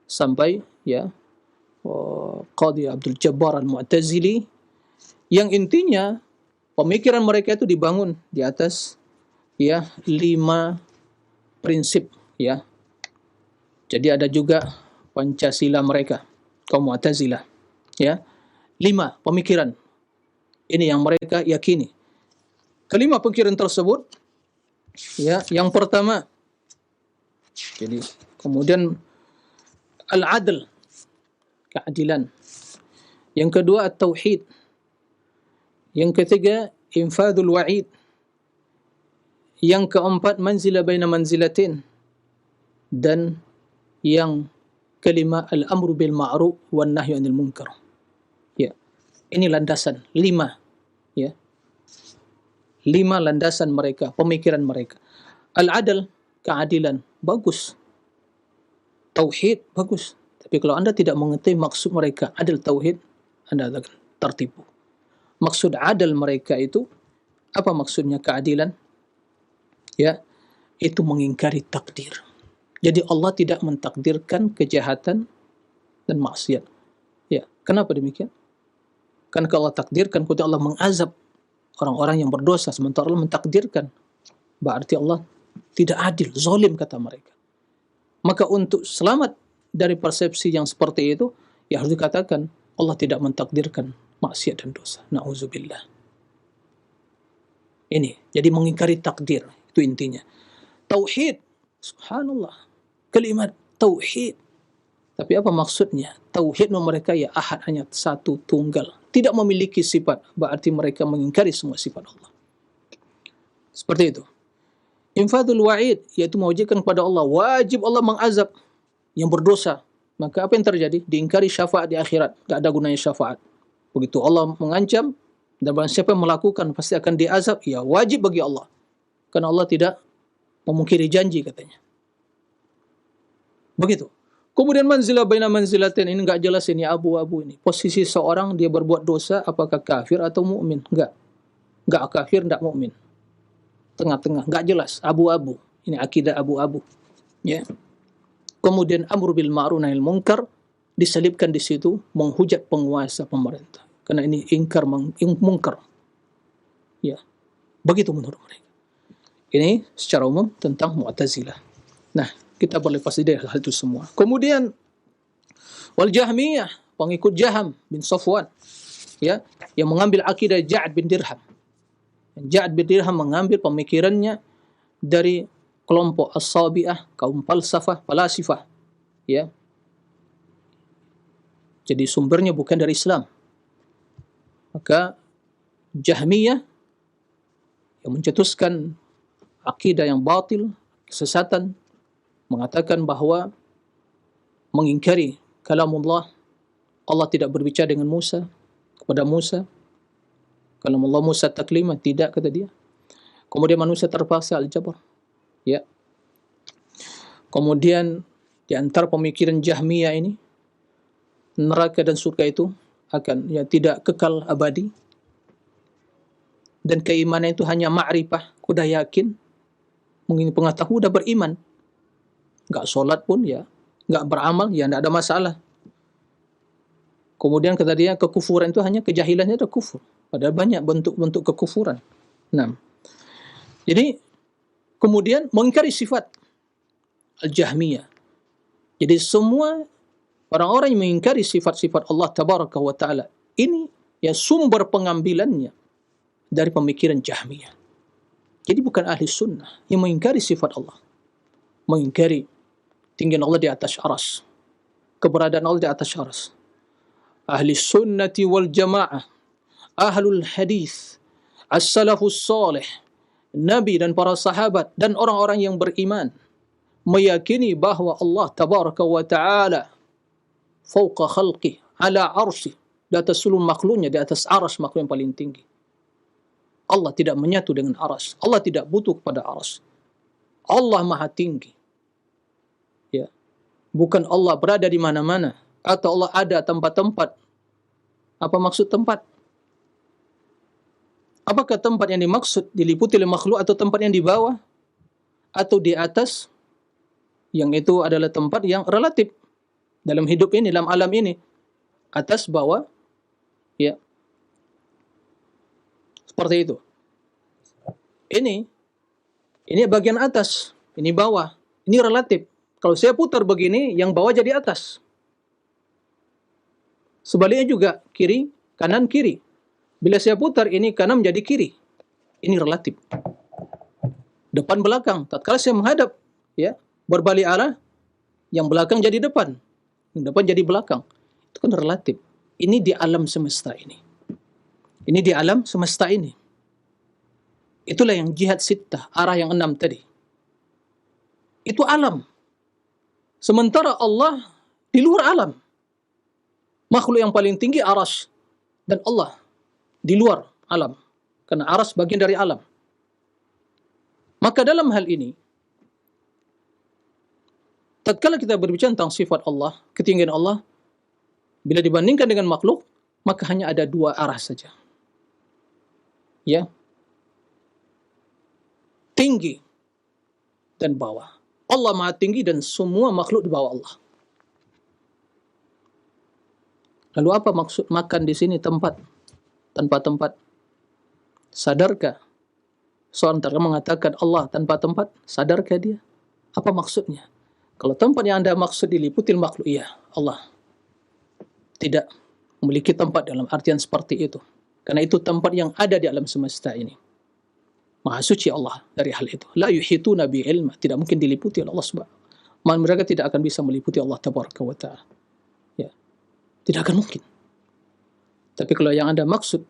sampai ya Qadhi Abdul Jabbar Al-Mu'tazili, yang intinya pemikiran mereka itu dibangun di atas ya 5 prinsip, ya. Jadi ada juga Pancasila mereka, kaum Mu'tazilah, ya. 5 pemikiran ini yang mereka yakini. Kelima pemikiran tersebut, ya, yang pertama, jadi kemudian al-adl, keadilan. Yang kedua at-tauhid. Yang ketiga infadul wa'id. Yang keempat manzilah baina manzilatin. Dan yang kelima al-amru bil ma'ruf wan nahyu 'anil munkar. Ya. Ini landasan 5, ya. 5 landasan mereka, pemikiran mereka. Al-adl, keadilan, bagus. Tauhid, bagus. Tapi kalau anda tidak mengetahui maksud mereka adil tauhid, anda akan tertipu. Maksud adil mereka itu, apa maksudnya keadilan? Ya, itu mengingkari takdir. Jadi Allah tidak mentakdirkan kejahatan dan maksiat. Ya, kenapa demikian? Karena kalau Allah takdirkan, kemudian Allah mengazab orang-orang yang berdosa, sementara Allah mentakdirkan. Berarti Allah tidak adil, zalim kata mereka. Maka untuk selamat dari persepsi yang seperti itu, ya harus dikatakan Allah tidak mentakdirkan maksiat dan dosa. Na'udzubillah. Ini, jadi mengingkari takdir, itu intinya. Tauhid, subhanallah, kalimat tauhid. Tapi apa maksudnya? Tauhid mereka ya ahad, hanya satu, tunggal. Tidak memiliki sifat, berarti mereka mengingkari semua sifat Allah. Seperti itu. Infadul wa'id, yaitu mewajibkan kepada Allah, wajib Allah mengazab yang berdosa. Maka apa yang terjadi? Diingkari syafaat di akhirat, tidak ada gunanya syafaat. Begitu Allah mengancam, dan barang siapa yang melakukan pasti akan diazab, ya wajib bagi Allah. Karena Allah tidak memungkiri janji katanya. Begitu. Kemudian manzilah baina manzilatin, ini enggak jelas, ini abu-abu ini. Posisi seorang dia berbuat dosa apakah kafir atau mukmin? Enggak. Enggak kafir, enggak mukmin. Tengah-tengah, enggak jelas, abu-abu. Ini akidah abu-abu. Ya. Kemudian amru bil ma'ruf nahyi munkar, diselipkan di situ menghujat penguasa pemerintah. Karena ini ingkar mungkar. Ya. Begitu menurut mereka. Ini secara umum tentang Mu'tazilah. Nah, kita berlepas dari hal itu semua. Kemudian wal Jahmiyah, pengikut Jaham bin Safwan, ya, yang mengambil akidah Ja'ad bin Dirham. Ja'ad bin Dirham mengambil pemikirannya dari kelompok As-Sabi'ah, kaum falsafah, falasifah, ya. Jadi sumbernya bukan dari Islam. Maka Jahmiyah yang mencetuskan akidah yang batil, kesesatan, mengatakan bahwa mengingkari kalamullah, Allah tidak berbicara dengan Musa, kepada Musa. Kalamullah Musa taklima, tidak, kata dia. Kemudian manusia terpaksa al-jabr. Ya. Kemudian di antara pemikiran Jahmiyah ini, neraka dan surga itu akan ya tidak kekal abadi. Dan keimanan itu hanya ma'rifah, sudah yakin, mungkin pengetahuan, sudah beriman. nggak sholat pun ya, nggak beramal ya, nggak ada masalah. Kemudian kata dia, kekufuran itu hanya kejahilannya itu kufur. Padahal banyak bentuk-bentuk kekufuran. Nah, jadi kemudian mengingkari sifat Al-Jahmiyah. Jadi semua orang-orang yang mengingkari sifat-sifat Allah Tabaraka wa Ta'ala, ini ya sumber pengambilannya dari pemikiran Jahmiyah. Jadi bukan ahli sunnah yang mengingkari sifat Allah, mengingkari tinggian Allah di atas aras, keberadaan Allah di atas aras. Ahli sunnati wal jamaah, ahlul hadis, as-salafus salih, Nabi dan para sahabat dan orang-orang yang beriman meyakini bahwa Allah Tabaraka wa Ta'ala fauqa khalqih, ala arsyih, di atas seluruh makhluknya, di atas aras makhluk yang paling tinggi. Allah tidak menyatu dengan aras. Allah tidak butuh kepada aras. Allah maha tinggi. Ya. Bukan Allah berada di mana-mana, atau Allah ada tempat-tempat. Apa maksud tempat? Apakah tempat yang dimaksud diliputi oleh makhluk, atau tempat yang di bawah, atau di atas, yang itu adalah tempat yang relatif dalam hidup ini, dalam alam ini, atas, bawah, ya, seperti itu. Ini bagian atas, ini bawah, ini relatif. Kalau saya putar begini, yang bawah jadi atas. Sebaliknya juga, kiri, kanan, kiri. Bila saya putar ini, kanan menjadi kiri. Ini relatif. Depan, belakang. Tatkala saya menghadap, ya, berbalik arah, yang belakang jadi depan, yang depan jadi belakang. Itu kan relatif. Ini di alam semesta ini. Ini di alam semesta ini. Itulah yang jihad sittah, arah yang 6 tadi. Itu alam. Sementara Allah di luar alam. Makhluk yang paling tinggi aras, dan Allah di luar alam. Karena aras bagian dari alam. Maka dalam hal ini, tatkala kita berbicara tentang sifat Allah, ketinggian Allah, bila dibandingkan dengan makhluk, maka hanya ada 2 arah saja. Ya. Tinggi dan bawah. Allah maha tinggi dan semua makhluk di bawah Allah. Lalu apa maksud makan di sini tempat tanpa tempat? Sadarkah seorang terkadang mengatakan Allah tanpa tempat? Sadarkah dia? Apa maksudnya? Kalau tempat yang Anda maksud diliputi makhluk, iya, Allah tidak memiliki tempat dalam artian seperti itu. Karena itu tempat yang ada di alam semesta ini. Maha suci Allah dari hal itu. La yuhituna bi ilma, tidak mungkin diliputi oleh Allah Subhanahu. Mereka tidak akan bisa meliputi Allah Tabaraka wa Ta'ala. Ya. Tidak akan mungkin. Tapi kalau yang Anda maksud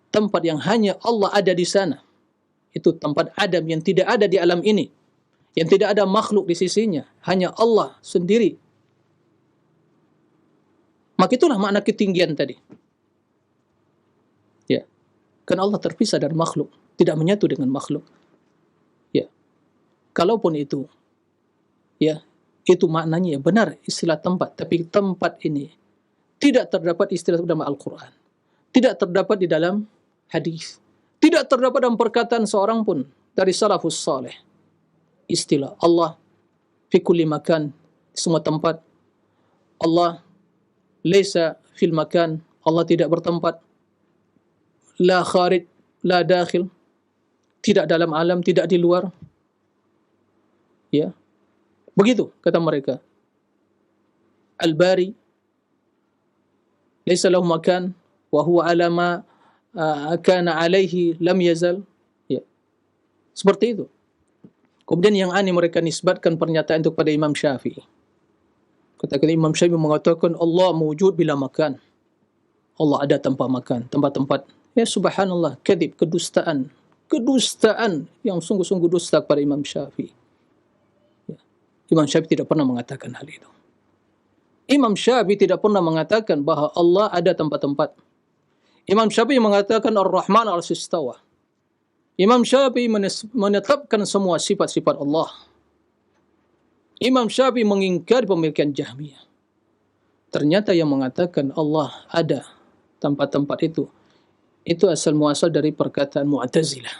tempat yang hanya Allah ada di sana, itu tempat adam yang tidak ada di alam ini, yang tidak ada makhluk di sisinya, hanya Allah sendiri. Maka itulah makna ketinggian tadi. Ya. Karena Allah terpisah dari makhluk, tidak menyatu dengan makhluk. Ya. Kalaupun itu, ya, itu maknanya benar istilah tempat, tapi tempat ini tidak terdapat istilah dalam Al-Quran, tidak terdapat di dalam hadis, tidak terdapat dalam perkataan seorang pun dari salafus saleh. Istilah Allah fi kulli makan, semua tempat. Allah laisa fil makan, Allah tidak bertempat. La kharij, la dakhil, tidak dalam alam, tidak di luar. Ya. Begitu kata mereka. Al-Bari laisa lahu makan wa huwa ala ma kana alaihi lam yazal. Ya. Seperti itu. Kemudian yang aneh, mereka nisbatkan pernyataan itu kepada Imam Syafi'i. Kata Imam Syafi'i mengatakan Allah mewujud bila makan. Allah ada tanpa makan, tempat-tempat. Ya subhanallah, kadhib, kedustaan. Kedustaan yang sungguh-sungguh dusta kepada Imam Syafi'i. Ya. Imam Syafi'i tidak pernah mengatakan hal itu. Imam Syafi'i tidak pernah mengatakan bahwa Allah ada tempat-tempat. Imam Syafi'i mengatakan Ar-Rahman al-Sistawa. Imam Syafi'i menetapkan semua sifat-sifat Allah. Imam Syafi'i mengingkari pemikiran Jahmiyah. Ternyata yang mengatakan Allah ada tempat-tempat itu asal muasal dari perkataan Mu'tazilah.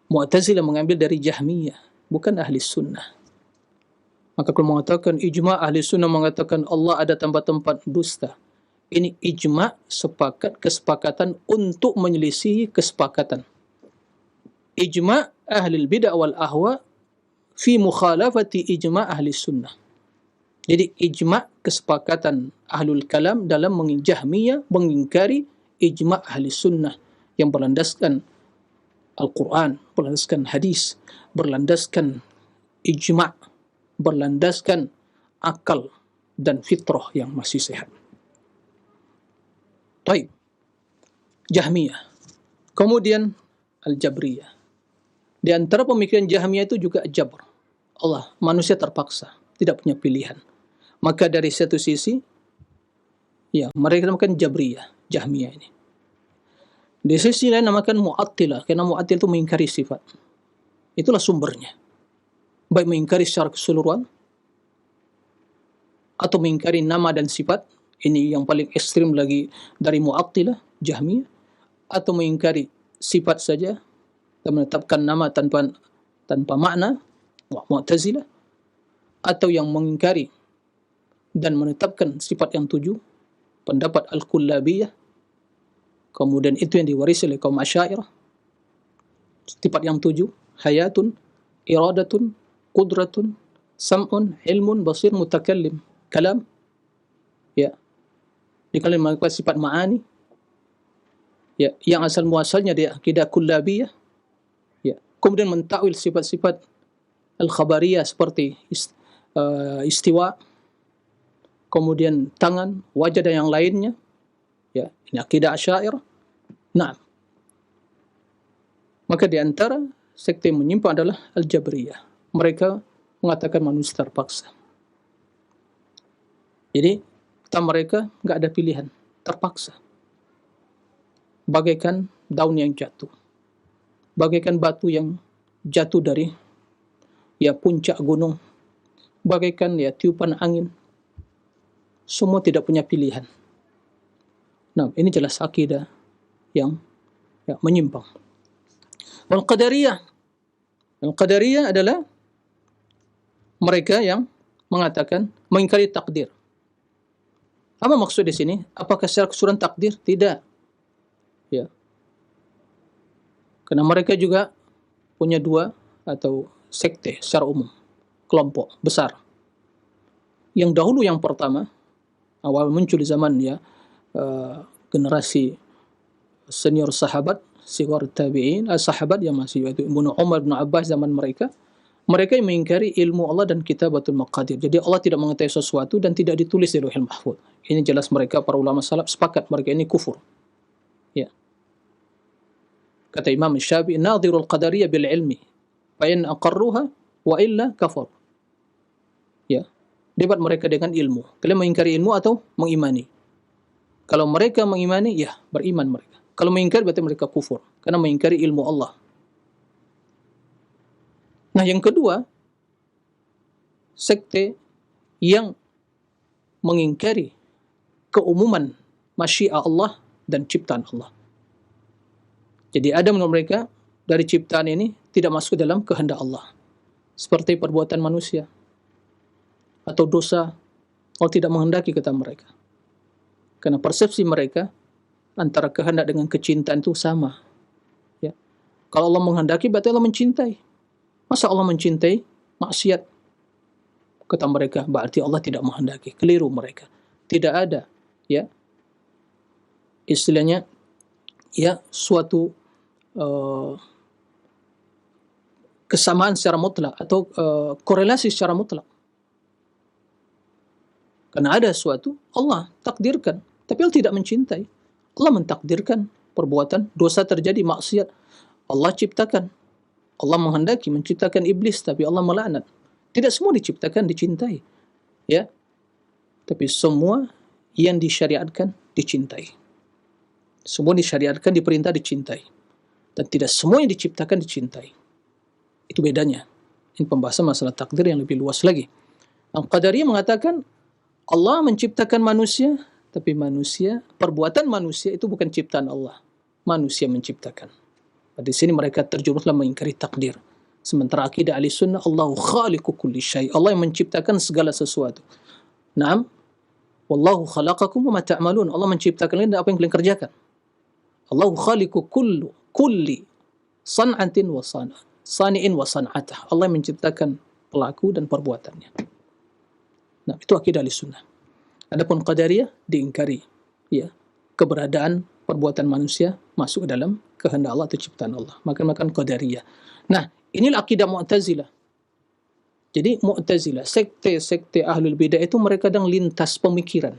Mu'tazilah mengambil dari Jahmiyah, bukan ahli sunnah. Maka kalau mengatakan ijma' ahli sunnah mengatakan Allah ada tempat-tempat dusta. Ini ijma' kesepakatan untuk menyelisihi kesepakatan. Ijma' ahli bid'ah wal ahwa fi mukhalafati ijma' ahli sunnah. Jadi ijma' kesepakatan ahlul kalam dalam Jahmiyah mengingkari ijma' ahli sunnah yang berlandaskan Al-Quran, berlandaskan hadis, berlandaskan ijma', berlandaskan akal dan fitrah yang masih sehat. Baik. Jahmiyah. Kemudian Al-Jabriyah. Di antara pemikiran Jahmiyah itu juga jabr. Allah, manusia terpaksa, tidak punya pilihan. Maka dari satu sisi, ya, mereka namakan Jabriyah, Jahmiyah ini. Di sisi lain namakan Mu'attilah, karena Mu'attilah itu mengingkari sifat. Itulah sumbernya. Baik mengingkari secara keseluruhan, atau mengingkari nama dan sifat, ini yang paling ekstrim lagi dari Mu'attilah, Jahmiyah, atau mengingkari sifat saja, dan menetapkan nama tanpa makna, Mu'tazilah, atau yang mengingkari dan menetapkan sifat yang 7, pendapat Al-Kullabiyah, kemudian itu yang diwarisi oleh kaum Asy'ariyah, sifat yang 7, hayatun, iradatun, qudratun, sam'un, ilmun, basir, mutakallim, kalam, ya, dikalian mengatakan sifat ma'ani, ya, yang asal muasalnya dia akidah kullabiyah, ya, kemudian mentakwil sifat-sifat al-khabariyah seperti istiwa, kemudian tangan, wajah dan yang lainnya, ya, ini akidah Asy'ariyah. Nah, maka di antara sekte yang menyimpang adalah Al-Jabriyah. Mereka mengatakan manusia terpaksa. Jadi, kata mereka enggak ada pilihan, terpaksa. Bagaikan daun yang jatuh, bagaikan batu yang jatuh dari, ya, puncak gunung, bagaikan, ya, tiupan angin, semua tidak punya pilihan. Nah, ini jelas akidah yang, ya, menyimpang. Al-Qadariyah. Al-Qadariyah adalah mereka yang mengatakan mengingkari takdir. Apa maksud di sini? Apakah secara keseluruhan takdir? Tidak. Ya. Karena mereka juga punya dua atau sekte secara umum, kelompok besar. Yang dahulu yang pertama, awal muncul di zaman, ya, generasi senior sahabat, sighar tabi'in, sahabat yang masih yaitu Ibnu Umar, Ibnu Abbas zaman mereka yang mengingkari ilmu Allah dan kitabatul maqadir. Jadi Allah tidak mengetahui sesuatu dan tidak ditulis di Lauhul Mahfuz. Ini jelas mereka para ulama salaf sepakat mereka ini kufur. Ya. Kata Imam Syafi'i, nadhirul qadariyah bil ilmi, fa in aqarruha wa illa kafar. Ya. Debat mereka dengan ilmu. Kalian mengingkari ilmu atau mengimani? Kalau mereka mengimani, ya, beriman mereka. Kalau mengingkari berarti mereka kufur karena mengingkari ilmu Allah. Nah, yang kedua, sekte yang mengingkari keumuman masyiah Allah dan ciptaan Allah. Jadi ada menurut mereka dari ciptaan ini tidak masuk dalam kehendak Allah. Seperti perbuatan manusia atau dosa, Allah tidak menghendaki, kata mereka. Karena persepsi mereka antara kehendak dengan kecintaan itu sama. Ya. Kalau Allah menghendaki berarti Allah mencintai. Masa Allah mencintai maksiat? Kata mereka, berarti Allah tidak menghendaki. Keliru mereka. Tidak ada, ya, istilahnya, ya, suatu kesamaan secara mutlak atau korelasi secara mutlak. Karena ada suatu Allah takdirkan, tapi Allah tidak mencintai. Allah mentakdirkan perbuatan dosa terjadi, maksiat. Allah ciptakan. Allah menghendaki menciptakan iblis, tapi Allah melaknat. Tidak semua diciptakan dicintai, ya. Tapi semua yang disyariatkan dicintai. Semua disyariatkan, diperintah dicintai. Dan tidak semua yang diciptakan dicintai. Itu bedanya. Ini pembahasan masalah takdir yang lebih luas lagi. Al-Qadariyah mengatakan Allah menciptakan manusia, tapi manusia, perbuatan manusia itu bukan ciptaan Allah. Manusia menciptakan. Di sini mereka terjerumuslah mengingkari takdir. Sementara akidah ahli sunnah, Allahu khaliqu kulli syai. Allah yang menciptakan segala sesuatu. Naam. Wallahu khalaqakum wa ma ta'malun. Allah menciptakan kalian dan apa yang kalian kerjakan. Allahu khaliqu kulli san'atin wa sani'in wa san'atah. Allah yang menciptakan pelaku dan perbuatannya. Nah, itu akidah ahli sunnah. Adapun qadariyah diingkari, ya, keberadaan perbuatan manusia masuk ke dalam kehendak Allah atau ciptaan Allah. Maka qadariyah. Nah, inilah akidah Mu'tazilah. Jadi Mu'tazilah, sekte-sekte ahlul bidah itu mereka kadang lintas pemikiran.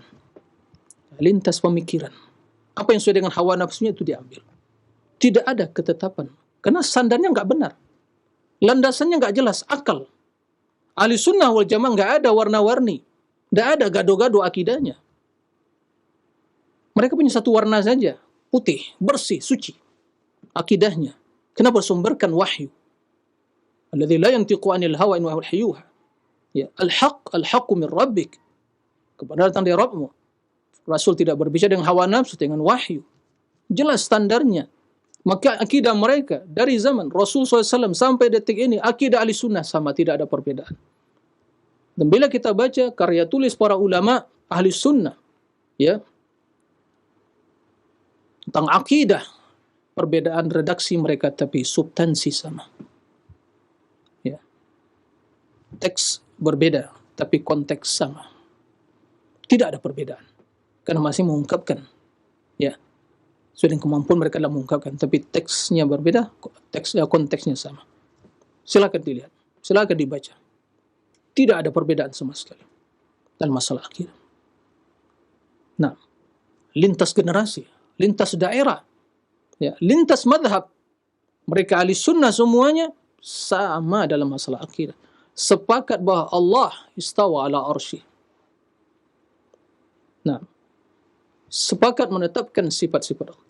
Lintas pemikiran. Apa yang sesuai dengan hawa nafsunya itu diambil. Tidak ada ketetapan. Karena standarnya nggak benar. Landasannya nggak jelas, akal. Ahli sunnah wal jamaah nggak ada warna-warni. Nggak ada gado-gado akidahnya. Mereka punya satu warna saja. Putih, bersih, suci. Akidahnya. Kenapa sumberkan wahyu? Alladzi la yantiqu 'anil hawa in huwa wahyuha. Ya, al-haqqu min rabbik. Kebenaran datang dari Rabbmu. Rasul tidak berbicara dengan hawa nafsu, dengan wahyu. Jelas standarnya. Maka akidah mereka dari zaman Rasul SAW sampai detik ini, akidah ahli sunnah sama, tidak ada perbedaan. Dan bila kita baca karya tulis para ulama ahli sunnah, ya, tentang akidah, perbedaan redaksi mereka tapi substansi sama. Ya. Teks berbeda tapi konteks sama. Tidak ada perbedaan. Karena masih mengungkapkan, ya, sudah kemampuan mereka dalam mengungkapkan, tapi teksnya berbeda, konteksnya sama. Silakan dilihat, silakan dibaca. Tidak ada perbedaan sama sekali dalam masalah akidah. Nah, lintas generasi, lintas daerah, ya, lintas madhab, mereka ahli sunnah semuanya sama dalam masalah akidah. Sepakat bahwa Allah istawa ala arsy. Nah, sepakat menetapkan sifat-sifat Allah.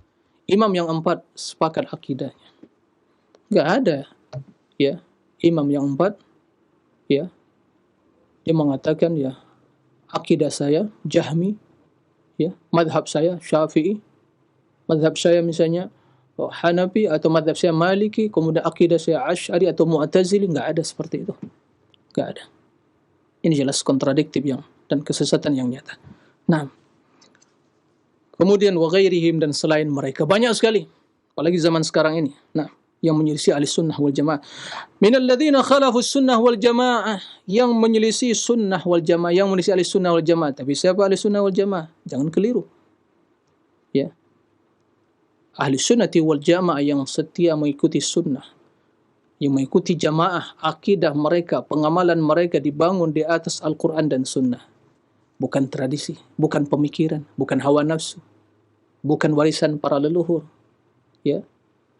Imam yang 4 sepakat akidahnya. Enggak ada, ya, imam yang 4, ya, dia mengatakan, ya, akidah saya Jahmi, ya, madhab saya Syafi'i, madhab saya misalnya Hanafi, atau madhab saya Maliki, kemudian akidah saya Asy'ari atau Mu'tazili. Enggak ada seperti itu. Enggak ada. Ini jelas kontradiktif dan kesesatan yang nyata. Nah, kemudian wa ghairihim, dan selain mereka banyak sekali, apalagi zaman sekarang ini. Nah, yang menyelisih ahli sunnah wal jamaah. Minal ladzina khalafu sunnah wal jamaah, yang menyelisih sunnah wal jamaah, yang menyelisih ahli sunnah wal jamaah. Tapi siapa ahli sunnah wal jamaah? Jangan keliru. Ya. Ahli sunnati wal jamaah yang setia mengikuti sunnah, yang mengikuti jamaah, akidah mereka, pengamalan mereka dibangun di atas Al-Quran dan sunnah. Bukan tradisi, bukan pemikiran, bukan hawa nafsu, bukan warisan para leluhur. Ya,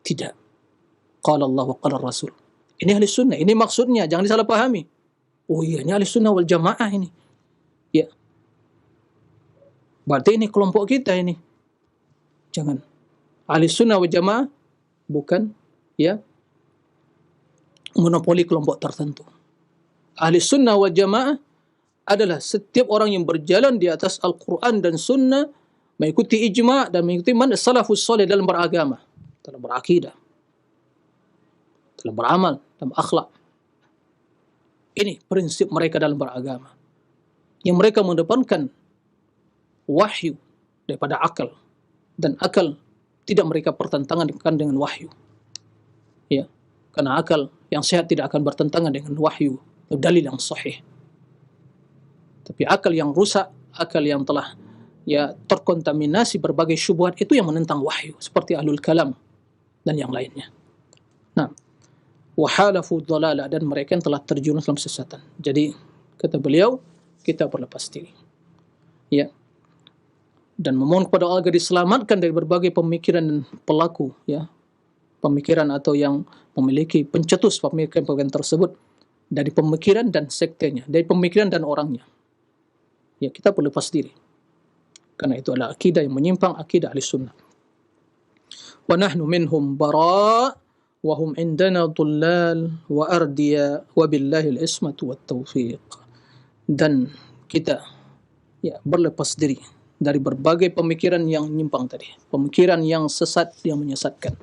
tidak. Qala Allah wa qala Rasul. Ini ahli sunnah, ini maksudnya, jangan disalahpahami. Oh iya, ini ahli sunnah wal jamaah ini. Ya. Berarti ini kelompok kita ini. Jangan. Ahli sunnah wal jamaah bukan, ya, monopoli kelompok tertentu. Ahli sunnah wal jamaah adalah setiap orang yang berjalan di atas Al-Quran dan Sunnah, mengikuti ijma' dan mengikuti manhaj salafus salih dalam beragama, dalam berakidah, dalam beramal, dalam akhlak. Ini prinsip mereka dalam beragama. Yang mereka mengedepankan wahyu daripada akal, dan akal tidak mereka pertentangan dengan wahyu. Ya, karena akal yang sehat tidak akan bertentangan dengan wahyu atau dalil yang sahih. Tapi akal yang rusak, akal yang telah, ya, terkontaminasi berbagai syubhat, itu yang menentang wahyu, seperti ahlul kalam dan yang lainnya. Nah, wahalafu dhalalah, dan mereka yang telah terjun dalam sesatan. Jadi kata beliau, kita berlepas diri, ya, dan memohon kepada Allah agar diselamatkan dari berbagai pemikiran dan pelaku, ya, pemikiran atau yang memiliki pencetus pemikiran tersebut, dari pemikiran dan sektenya, dari pemikiran dan orangnya. Ya, kita berlepas diri. Karena itu adalah akidah yang menyimpang, akidah ahli sunnah. Wa nahnu minhum bara' wa hum indana dhullal wa ardiya wa billahi al-ismatu wat taufiq. Dan kita, ya, berlepas diri dari berbagai pemikiran yang menyimpang tadi, pemikiran yang sesat, yang menyesatkan.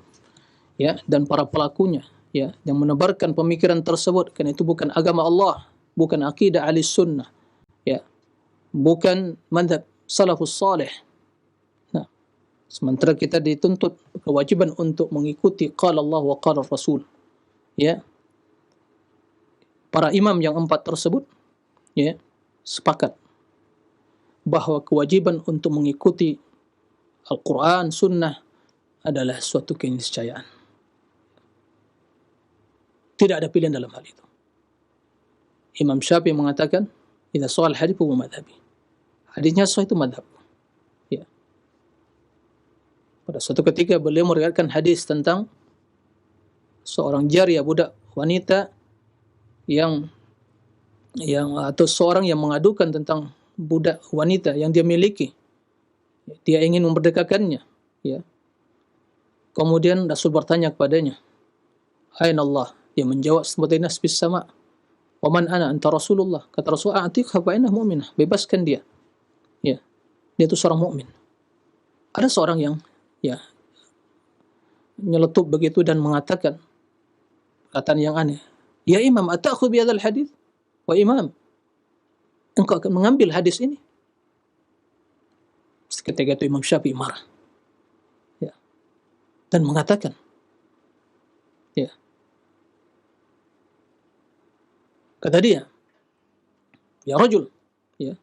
Ya, dan para pelakunya, ya, yang menebarkan pemikiran tersebut, karena itu bukan agama Allah, bukan akidah ahli sunnah, ya, bukan madhab salafus salih. Nah, sementara kita dituntut kewajiban untuk mengikuti qala Allah wa qala Rasul, ya. Para imam yang 4 tersebut, ya, sepakat bahawa kewajiban untuk mengikuti Al-Quran, Sunnah adalah suatu keniscayaan. Tidak ada pilihan dalam hal itu. Imam Syafi'i mengatakan, "Idza shahal hadits fa huwa madhhabi." Hadisnya sahih itu madhab. Ya. Pada suatu ketika beliau meriwayatkan hadis tentang seorang jariyah, budak wanita yang atau seorang yang mengadukan tentang budak wanita yang dia miliki. Dia ingin memerdekakannya, ya. Kemudian Rasul bertanya kepadanya, "Aina Allah?" Dia menjawab seperti nas bis sama. "Wa man ana anta Rasulullah?" Kata Rasul, "A'tiqha fa innaha mu'minah." Bebaskan dia. Ya. Dia itu seorang mukmin. Ada seorang yang, ya, nyeletup begitu dan mengatakan perkataan yang aneh, "Ya Imam, atakhudh bi hadzal hadits?" Wa Imam, engkau akan mengambil hadis ini? Ketika itu Imam Syafi'i marah, ya, dan mengatakan, ya, kata dia, "Ya rajul, ya,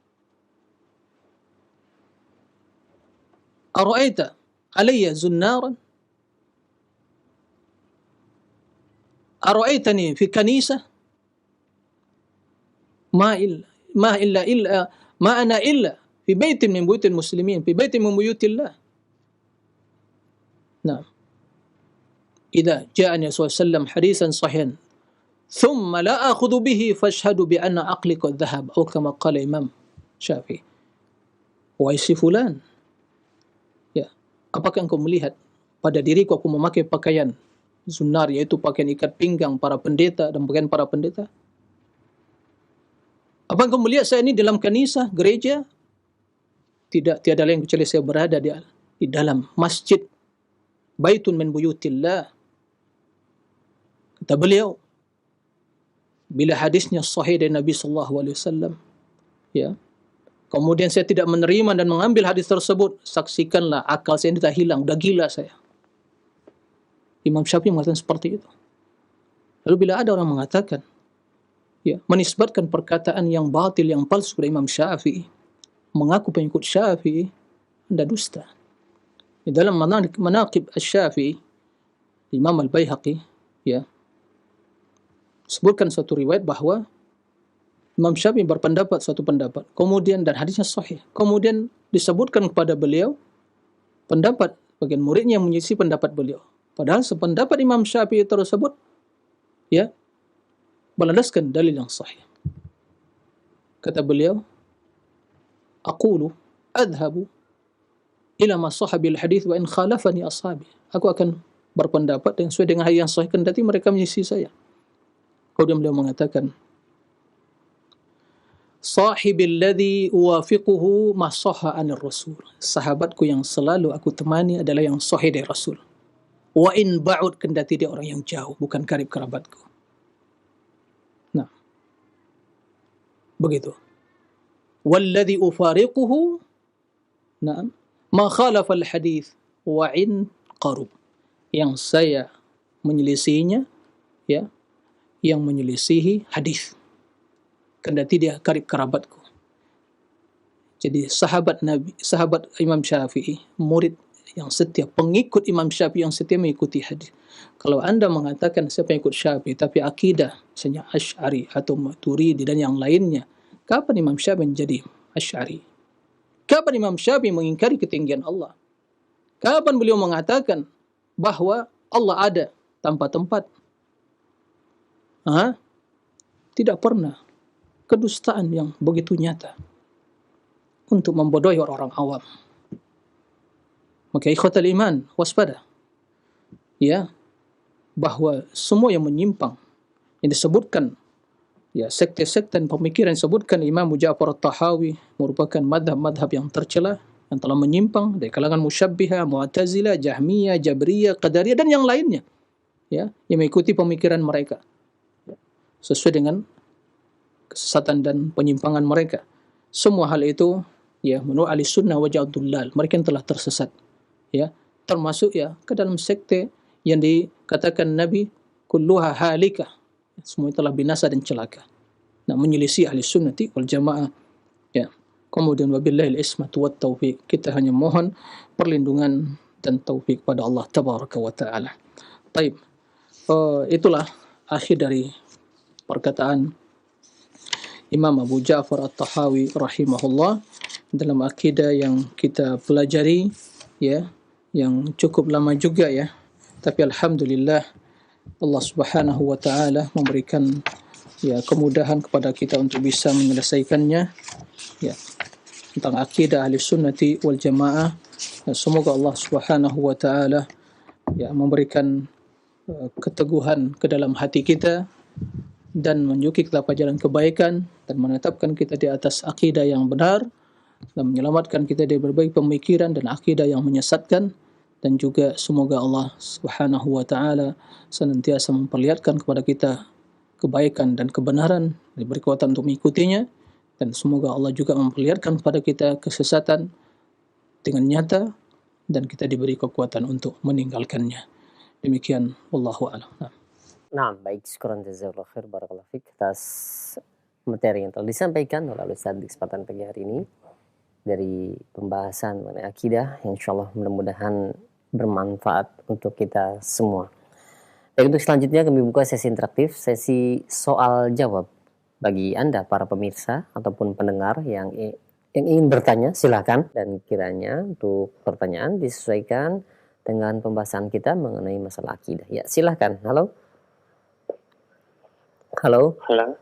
ara'aita alayya zunnaran? Ara'aitani fi kanisah? Ma ana illa fi baitin min buyutil muslimin, fi baitin min buyutillah." Nah, idza ja'ani sallallahu hadisan sahihan thumma la akhudhu bihi fashhadu bi anna aqli qad dhahab, atau kama qala Imam Syafi'i. Wahai si fulan, ya, apakah engkau melihat pada diriku aku memakai pakaian zunnar, yaitu pakaian ikat pinggang para pendeta dan pakaian para pendeta? Apa engkau melihat saya ini dalam kanisah, gereja? Tidak, tiada lain kecuali saya berada di dalam masjid, baitun min buyutillah. Kata beliau, bila hadisnya sahih dari Nabi sallallahu alaihi wasallam, ya, kemudian saya tidak menerima dan mengambil hadis tersebut, saksikanlah akal saya ini dah hilang, dah gila saya. Imam Syafi'i mengatakan seperti itu. Lalu bila ada orang mengatakan, ya, menisbatkan perkataan yang batil, yang palsu kepada Imam Syafi'i, mengaku pengikut Syafi'i, Anda dusta. Di dalam Manaqib Asy-Syafi'i, Imam Al-Baihaqi, ya, sebutkan suatu riwayat bahwa Imam Syafi'i berpendapat suatu pendapat, kemudian dan hadisnya sahih, kemudian disebutkan kepada beliau pendapat bagian muridnya yang menyelisih pendapat beliau, padahal sependapat Imam Syafi'i tersebut, ya, berlandaskan dalil yang sahih. Kata beliau, "Aqulu adhabu ila ma sahabil hadith wa in khalafani ashabi." Aku akan berpendapat yang sesuai dengan hadis yang sahih, kendati mereka menyelisih saya. Kemudian beliau mengatakan, "Sahibil ladzi uwafiquhu ma sahha anir rasul." Sahabatku yang selalu aku temani adalah yang sahih dari Rasul. Wa in ba'ud, kendati dia orang yang jauh, bukan karib kerabatku. Nah, begitu. Walladzi ufariquhu, na'am, ma khalafa al-hadits wa in qarub. Yang saya menyelisihinya, ya, yang menyelisihi hadis, kendati dia karib kerabatku. Jadi sahabat Nabi, sahabat Imam Syafi'i, murid yang setia, pengikut Imam Syafi'i yang setia mengikuti hadis. Kalau Anda mengatakan saya pengikut Syafi'i, tapi akidah misalnya Asy'ari atau Maturidi dan yang lainnya, kapan Imam Syafi'i menjadi Asy'ari? Kapan Imam Syafi'i mengingkari ketinggian Allah? Kapan beliau mengatakan bahwa Allah ada tanpa tempat? Tidak pernah. Kedustaan yang begitu nyata untuk membodohi orang-orang awam. Maka ikhwatal iman, waspada, ya, bahwa semua yang menyimpang yang disebutkan, ya, sekte-sekte dan pemikiran yang disebutkan Imam Ja'far At-Tahawi merupakan madhab-madhab yang tercela, yang telah menyimpang dari kalangan Musyabbihah, Mu'tazilah, Jahmiyah, Jabriyah, Qadariyah dan yang lainnya. ya, yang mengikuti pemikiran mereka sesuai dengan kesesatan dan penyimpangan mereka. Semua hal itu ya menurut ahli sunnah wa ja'dulal, mereka yang telah tersesat, ya, termasuk ya ke dalam sekte yang dikatakan Nabi kulluha halika, semua telah binasa dan celaka. Nah, menyelisih ahli sunnati wal jamaah, ya. Kemudian wabillahil ismatu wat taufiq, kita hanya mohon perlindungan dan taufik pada Allah tabaraka wa taala. Baik, itulah akhir dari perkataan Imam Abu Ja'far At-Tahawi rahimahullah dalam akidah yang kita pelajari, ya, yang cukup lama juga, ya, tapi alhamdulillah Allah Subhanahu wa taala memberikan ya kemudahan kepada kita untuk bisa menyelesaikannya, ya, tentang akidah ahli sunnati wal jamaah. Semoga Allah Subhanahu wa taala ya memberikan keteguhan ke dalam hati kita dan menunjuki kelapa jalan kebaikan dan menetapkan kita di atas akidah yang benar dan menyelamatkan kita dari berbagai pemikiran dan akidah yang menyesatkan. Dan juga semoga Allah Subhanahu wa taala senantiasa memperlihatkan kepada kita kebaikan dan kebenaran, diberi kekuatan untuk mengikutinya, dan semoga Allah juga memperlihatkan kepada kita kesesatan dengan nyata dan kita diberi kekuatan untuk meninggalkannya. Demikian, wallahu a'lam. Nah, baik, syukuran jazakallahu khair, barakallahu fiik atas materi yang telah disampaikan oleh Ustaz di kesempatan pagi hari ini dari pembahasan mengenai akidah yang insyaallah mudah-mudahan bermanfaat untuk kita semua. Baik, untuk selanjutnya kami buka sesi interaktif, sesi soal jawab. Bagi Anda para pemirsa ataupun pendengar yang ingin bertanya, silakan. Dan kiranya untuk pertanyaan disesuaikan dengan pembahasan kita mengenai masalah akidah. Ya, silakan. Halo. Halo. Halo.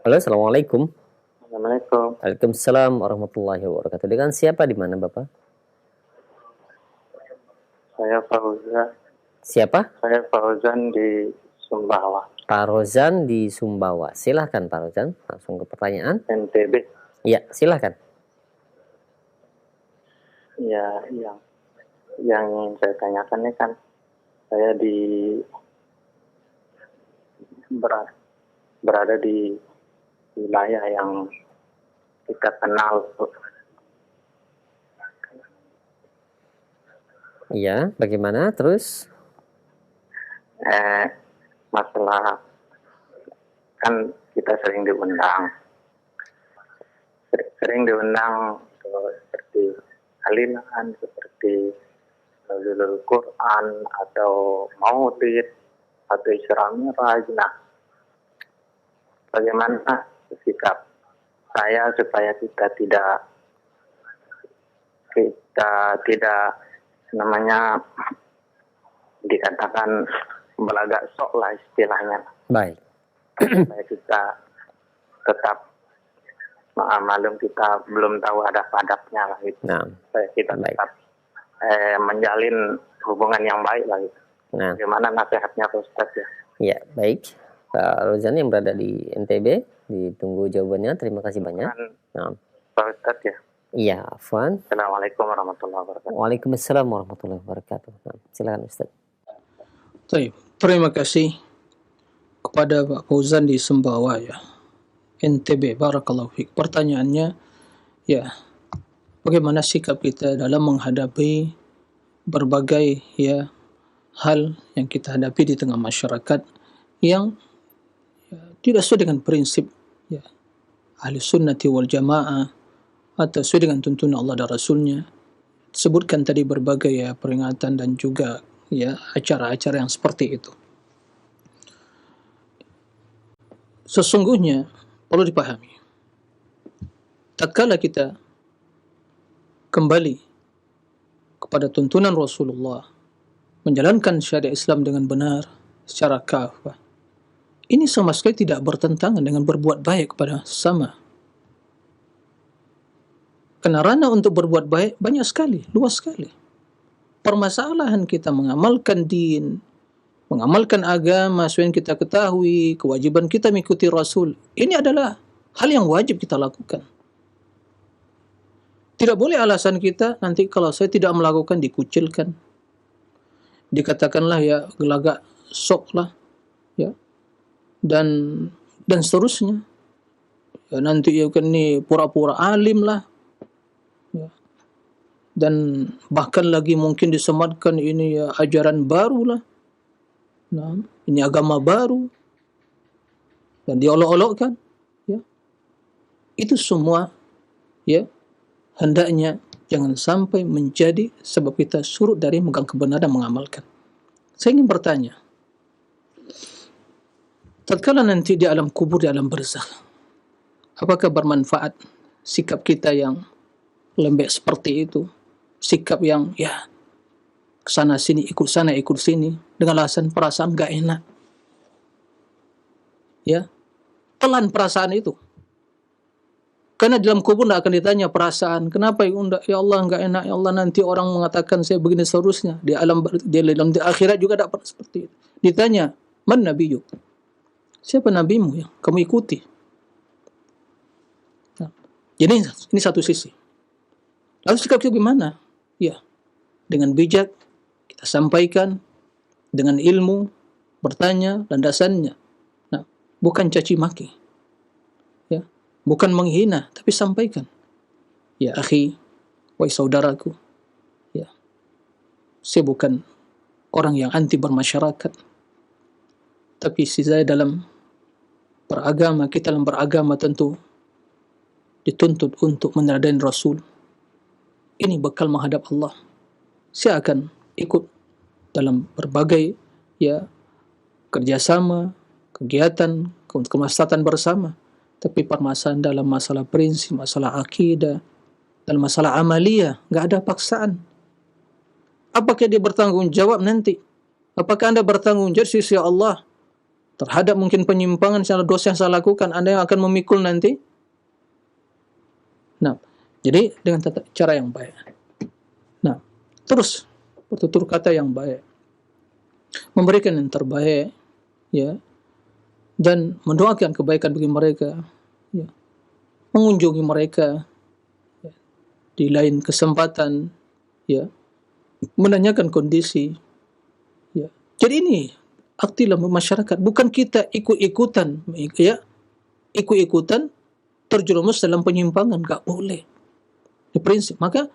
Halo, assalamualaikum. Assalamualaikum. Waalaikumsalam warahmatullahi wabarakatuh. Dengan siapa di mana Bapak? Saya Fauzan. Siapa? Saya Fauzan di Sumbawa. Pak Rozan di Sumbawa. Silahkan Pak Rozan, langsung ke pertanyaan. NTB. Iya, silahkan. Ya, yang ingin saya tanyakan ini kan, saya berada di wilayah yang kita kenal. Iya, bagaimana terus? Masalah kan kita sering diundang seperti halilan, seperti Nuzulul Quran atau Maulid atau Isra Mi'raj. Nah, bagaimana sikap saya supaya kita tidak namanya dikatakan belagak sok lah istilahnya. Baik. Supaya kita tetap malum kita belum tahu adab-adabnya lah gitu. Nah, supaya kita tetap menjalin hubungan yang baik lah gitu. Nah, bagaimana nasihatnya Pak Ustaz ya? Ya, baik. Pak Rozan yang berada di NTB, ditunggu jawabannya. Terima kasih banyak. Nah, Pak Ustaz ya. Iya, afwan. Assalamualaikum warahmatullahi wabarakatuh. Waalaikumsalam warahmatullahi wabarakatuh. Nah, silakan Ustaz. Baik, terima kasih kepada Pak Fauzan di Sumbawa, ya, NTB. Barakallahu fiik. Pertanyaannya, ya, bagaimana sikap kita dalam menghadapi berbagai ya hal yang kita hadapi di tengah masyarakat yang ya, tidak sesuai dengan prinsip ya ahli sunnati wal jamaah atau sesuai dengan tuntunan Allah dan Rasulnya. Sebutkan tadi berbagai ya peringatan dan juga ya acara-acara yang seperti itu. Sesungguhnya perlu dipahami, tatkala kita kembali kepada tuntunan Rasulullah, menjalankan syariat Islam dengan benar secara kafah, ini sama sekali tidak bertentangan dengan berbuat baik kepada sesama. Karena ranah untuk berbuat baik banyak sekali, luas sekali. Permasalahan kita mengamalkan din, mengamalkan agama sesuai yang kita ketahui, kewajiban kita mengikuti Rasul, ini adalah hal yang wajib kita lakukan. Tidak boleh alasan kita nanti kalau saya tidak melakukan dikucilkan. Dikatakanlah ya gelagak sok lah, ya, dan seterusnya. Ya, nanti ya kan nih pura-pura alim lah, ya. Dan bahkan lagi mungkin disematkan ini ya ajaran baru lah. Nah, ini agama baru dan diolok-olokkan, ya. Itu semua ya hendaknya jangan sampai menjadi sebab kita surut dari megang kebenaran dan mengamalkan. Saya ingin bertanya, tatkala nanti di alam kubur, di alam barzakh, apakah bermanfaat sikap kita yang lembek seperti itu? Sikap yang ya kesana sini, ikut sana, ikut sini, dengan alasan perasaan gak enak. Ya, pelan perasaan itu. Karena dalam kubur tidak akan ditanya perasaan. Kenapa ya Allah gak enak, ya Allah nanti orang mengatakan saya begini seterusnya. Di dalam akhirat juga tidak pernah seperti itu. Ditanya, man nabiyuk? Siapa nabimu yang kamu ikuti? Nah, jadi ini satu sisi. Lalu sikap kita gimana? Ya, dengan bijak kita sampaikan, dengan ilmu, bertanya landasannya. Nah, bukan caci maki, ya, bukan menghina, tapi sampaikan. Ya akhi, wahai saudaraku, ya, saya bukan orang yang anti bermasyarakat, tapi saya dalam beragama, kita dalam beragama tentu dituntut untuk meneladani Rasul. Ini bekal menghadap Allah. Saya akan ikut dalam berbagai ya kerjasama, kegiatan, kemaslahatan bersama. Tapi permasalahan dalam masalah prinsip, masalah akidah, dalam masalah amaliyah, nggak ada paksaan. Apakah dia bertanggung jawab nanti? Apakah Anda bertanggung jawab sisi Allah terhadap mungkin penyimpangan, salah dosa yang saya lakukan, Anda yang akan memikul nanti? Nah, jadi dengan cara yang baik. Nah, terus bertutur kata yang baik, memberikan yang terbaik, ya, dan mendoakan kebaikan bagi mereka, ya, mengunjungi mereka ya, di lain kesempatan, ya, menanyakan kondisi, ya. Jadi ini aktif dalam masyarakat, bukan kita ikut-ikutan, ya, ikut-ikutan terjerumus dalam penyimpangan, nggak boleh. Di prinsip, maka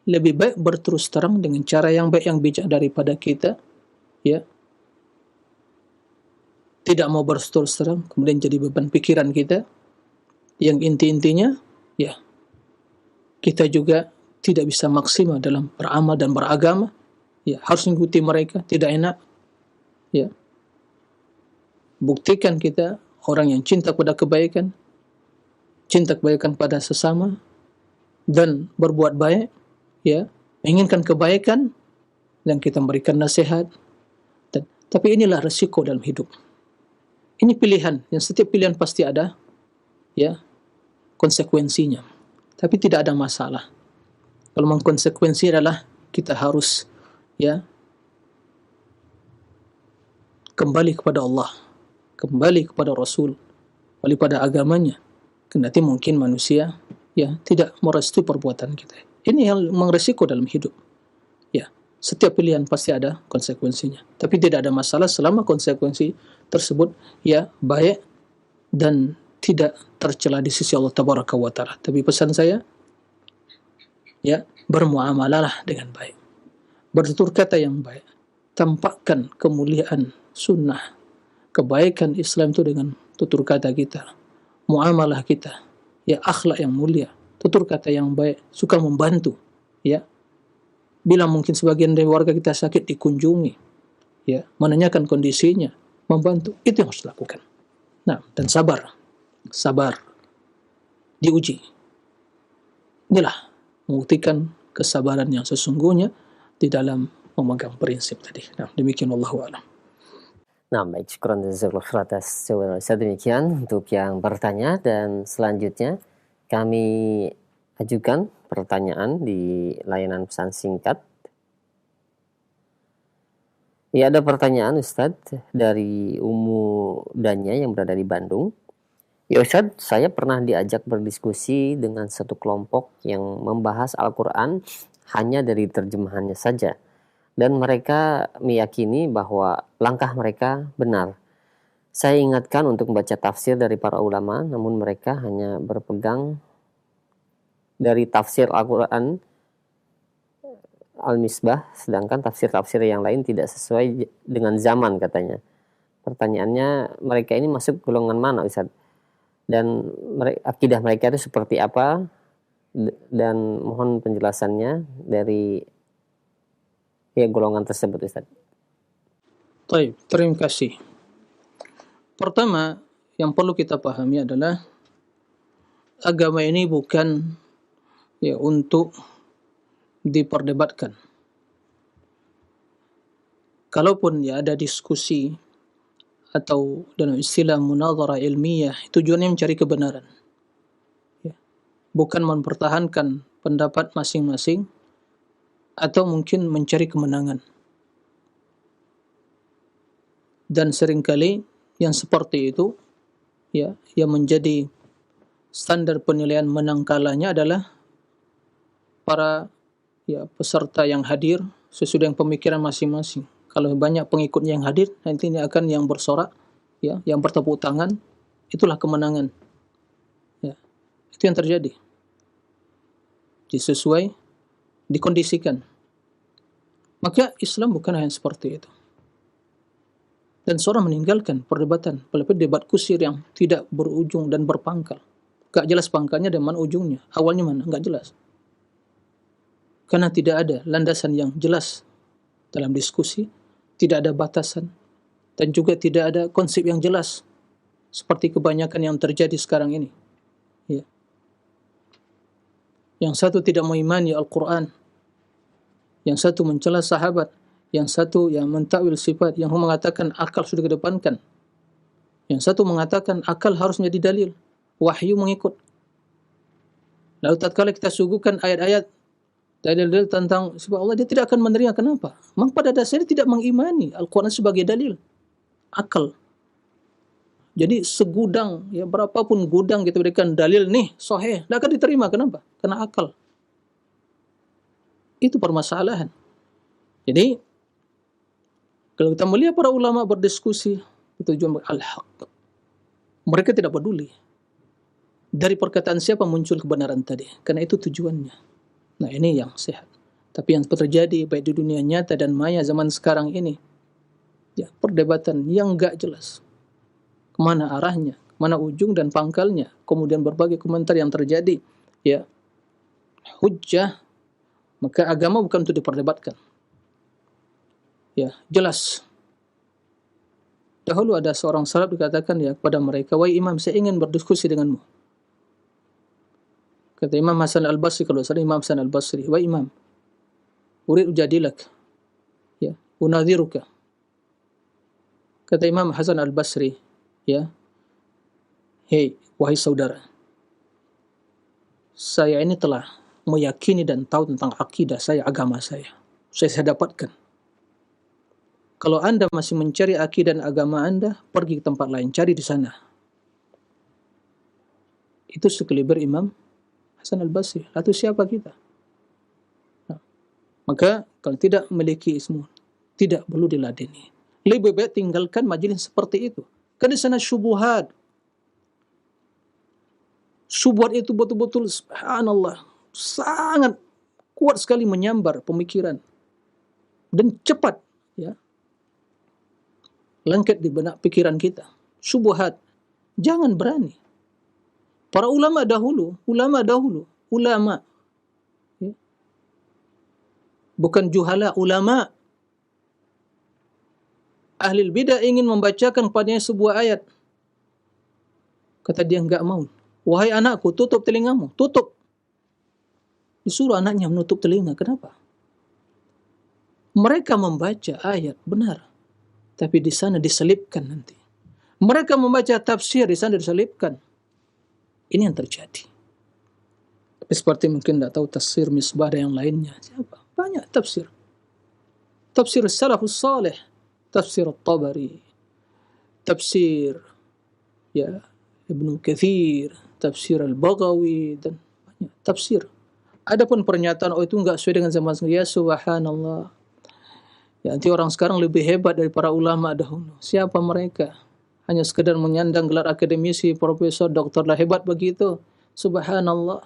lebih baik berterus terang dengan cara yang baik, yang bijak daripada kita, ya, tidak mau berterus terang, kemudian jadi beban pikiran kita, yang inti-intinya, ya, kita juga tidak bisa maksimal dalam beramal dan beragama, ya, harus mengikuti mereka, tidak enak, ya. Buktikan kita orang yang cinta pada kebaikan, cinta kebaikan pada sesama, dan berbuat baik, ya, menginginkan kebaikan, dan kita memberikan nasihat. Tapi inilah resiko dalam hidup. Ini pilihan, yang setiap pilihan pasti ada, ya, konsekuensinya. Tapi tidak ada masalah. Kalau memang konsekuensi adalah kita harus, ya, kembali kepada Allah, kembali kepada Rasul, kembali pada agamanya. Kendati mungkin manusia, ya, tidak merestui perbuatan kita. Ini yang memang dalam hidup. Ya, setiap pilihan pasti ada konsekuensinya. Tapi tidak ada masalah selama konsekuensi tersebut ya baik dan tidak tercela di sisi Allah Tabaraka wa Ta'ala. Tapi pesan saya, ya, bermuamalah dengan baik, bertutur kata yang baik, tampakkan kemuliaan sunnah, kebaikan Islam itu dengan tutur kata kita, muamalah kita, ya, akhlak yang mulia, tutur kata yang baik, suka membantu, ya, bila mungkin sebagian dari warga kita sakit dikunjungi, ya, menanyakan kondisinya, membantu, itu yang harus dilakukan. Nah, dan sabar diuji. Inilah membuktikan kesabaran yang sesungguhnya di dalam memegang prinsip tadi. Nah, demikian wallahu a'lam. Nah, baik, syukran jazakallahu khairan atas jawaban Ustaz. Demikian untuk yang bertanya, dan selanjutnya kami ajukan pertanyaan di layanan pesan singkat. Ya, ada pertanyaan Ustadz dari Umu Danya yang berada di Bandung. Ya Ustadz, saya pernah diajak berdiskusi dengan satu kelompok yang membahas Al-Quran hanya dari terjemahannya saja. dan mereka meyakini bahwa langkah mereka benar. Saya ingatkan untuk membaca tafsir dari para ulama, namun mereka hanya berpegang dari tafsir Al-Quran Al-Misbah, sedangkan tafsir-tafsir yang lain tidak sesuai dengan zaman katanya. Pertanyaannya, mereka ini masuk golongan mana, Ustaz? Dan akidah mereka itu seperti apa? Dan mohon penjelasannya dari golongan tersebut, Ustaz. Baik, terima kasih. Pertama, yang perlu kita pahami adalah agama ini bukan untuk diperdebatkan. Kalaupun ada diskusi atau dalam istilah munadharah ilmiah, tujuannya mencari kebenaran. Bukan mempertahankan pendapat masing-masing atau mungkin mencari kemenangan. Dan seringkali yang seperti itu yang menjadi standar penilaian menang kalahnya adalah para peserta yang hadir sesuai dengan pemikiran masing-masing. Kalau banyak pengikutnya yang hadir, nanti ini akan yang bersorak, yang bertepuk tangan, itulah kemenangan. Itu yang terjadi. Disesuai, dikondisikan. Maka Islam bukan hanya seperti itu. Dan seorang meninggalkan perdebatan, apalagi debat kusir yang tidak berujung dan berpangkal. Gak jelas pangkalnya dan mana ujungnya. Awalnya mana, gak jelas. Karena tidak ada landasan yang jelas dalam diskusi, tidak ada batasan, dan juga tidak ada konsep yang jelas, seperti kebanyakan yang terjadi sekarang ini. Yang satu tidak mengimani Al-Quran, yang satu mencela sahabat, yang satu yang mentakwil sifat, yang mengatakan akal sudah kedepankan, yang satu mengatakan akal harus menjadi dalil, wahyu mengikut. Lalu tatkala kita suguhkan ayat-ayat dalil-dalil tentang sifat Allah, dia tidak akan menerima. Kenapa? Memang pada dasarnya tidak mengimani Al-Quran sebagai dalil, akal. Jadi segudang, berapapun gudang kita berikan dalil nih, sahih, tidak akan diterima. Kenapa? Karena akal. Itu permasalahan. Jadi, kalau kita melihat para ulama berdiskusi, tujuan al-haq, mereka tidak peduli dari perkataan siapa muncul kebenaran tadi, karena itu tujuannya. Nah, ini yang sehat. Tapi yang terjadi baik di dunia nyata dan maya zaman sekarang ini, perdebatan yang enggak jelas. Kemana arahnya, mana ujung dan pangkalnya, kemudian berbagai komentar yang terjadi, hujjah, maka agama bukan untuk diperdebatkan. Jelas. Dahulu ada seorang salaf dikatakan kepada mereka, wahai imam, saya ingin berdiskusi denganmu. Kata Imam Hasan Al-Basri, kalau salah Imam Hasan Al-Basri, wahai imam, urid ujadilak, unadhiruka. Kata Imam Hasan Al-Basri, hei, wahai saudara, saya ini telah meyakini dan tahu tentang akidah saya, agama saya. Saya dapatkan. Kalau Anda masih mencari akidah dan agama Anda, pergi ke tempat lain, cari di sana. Itu sekaliber Imam Hasan Al-Basri. Lalu siapa kita? Maka kalau tidak memiliki ismu, tidak perlu diladeni. Lebih baik tinggalkan majelis seperti itu. Kan di sana syubhat. Syubhat itu betul-betul subhanallah, sangat kuat sekali menyambar pemikiran dan cepat lengket di benak pikiran kita. Syubhat. Jangan berani. Para ulama dahulu, bukan juhala, ulama. Ahli bidah ingin membacakan padanya sebuah ayat. Kata dia, enggak mau. Wahai anakku, tutup telingamu. Tutup. Disuruh anaknya menutup telinga. Kenapa? Mereka membaca ayat, benar. Tapi di sana diselipkan nanti. Mereka membaca tafsir, di sana diselipkan. Ini yang terjadi. Tapi seperti mungkin tidak tahu tafsir Misbah dan yang lainnya. Siapa? Banyak tafsir. Tafsir Salafus Salih. Tafsir At-Tabari, tafsir Ibnu Katsir, tafsir Al-Baghawi, dan tafsir. Adapun pernyataan itu enggak sesuai dengan zaman sekarang, ya subhanallah. Ya, nanti orang sekarang lebih hebat dari para ulama dahulu. Siapa mereka? Hanya sekedar menyandang gelar akademisi, profesor, doktor lah, hebat begitu. Subhanallah.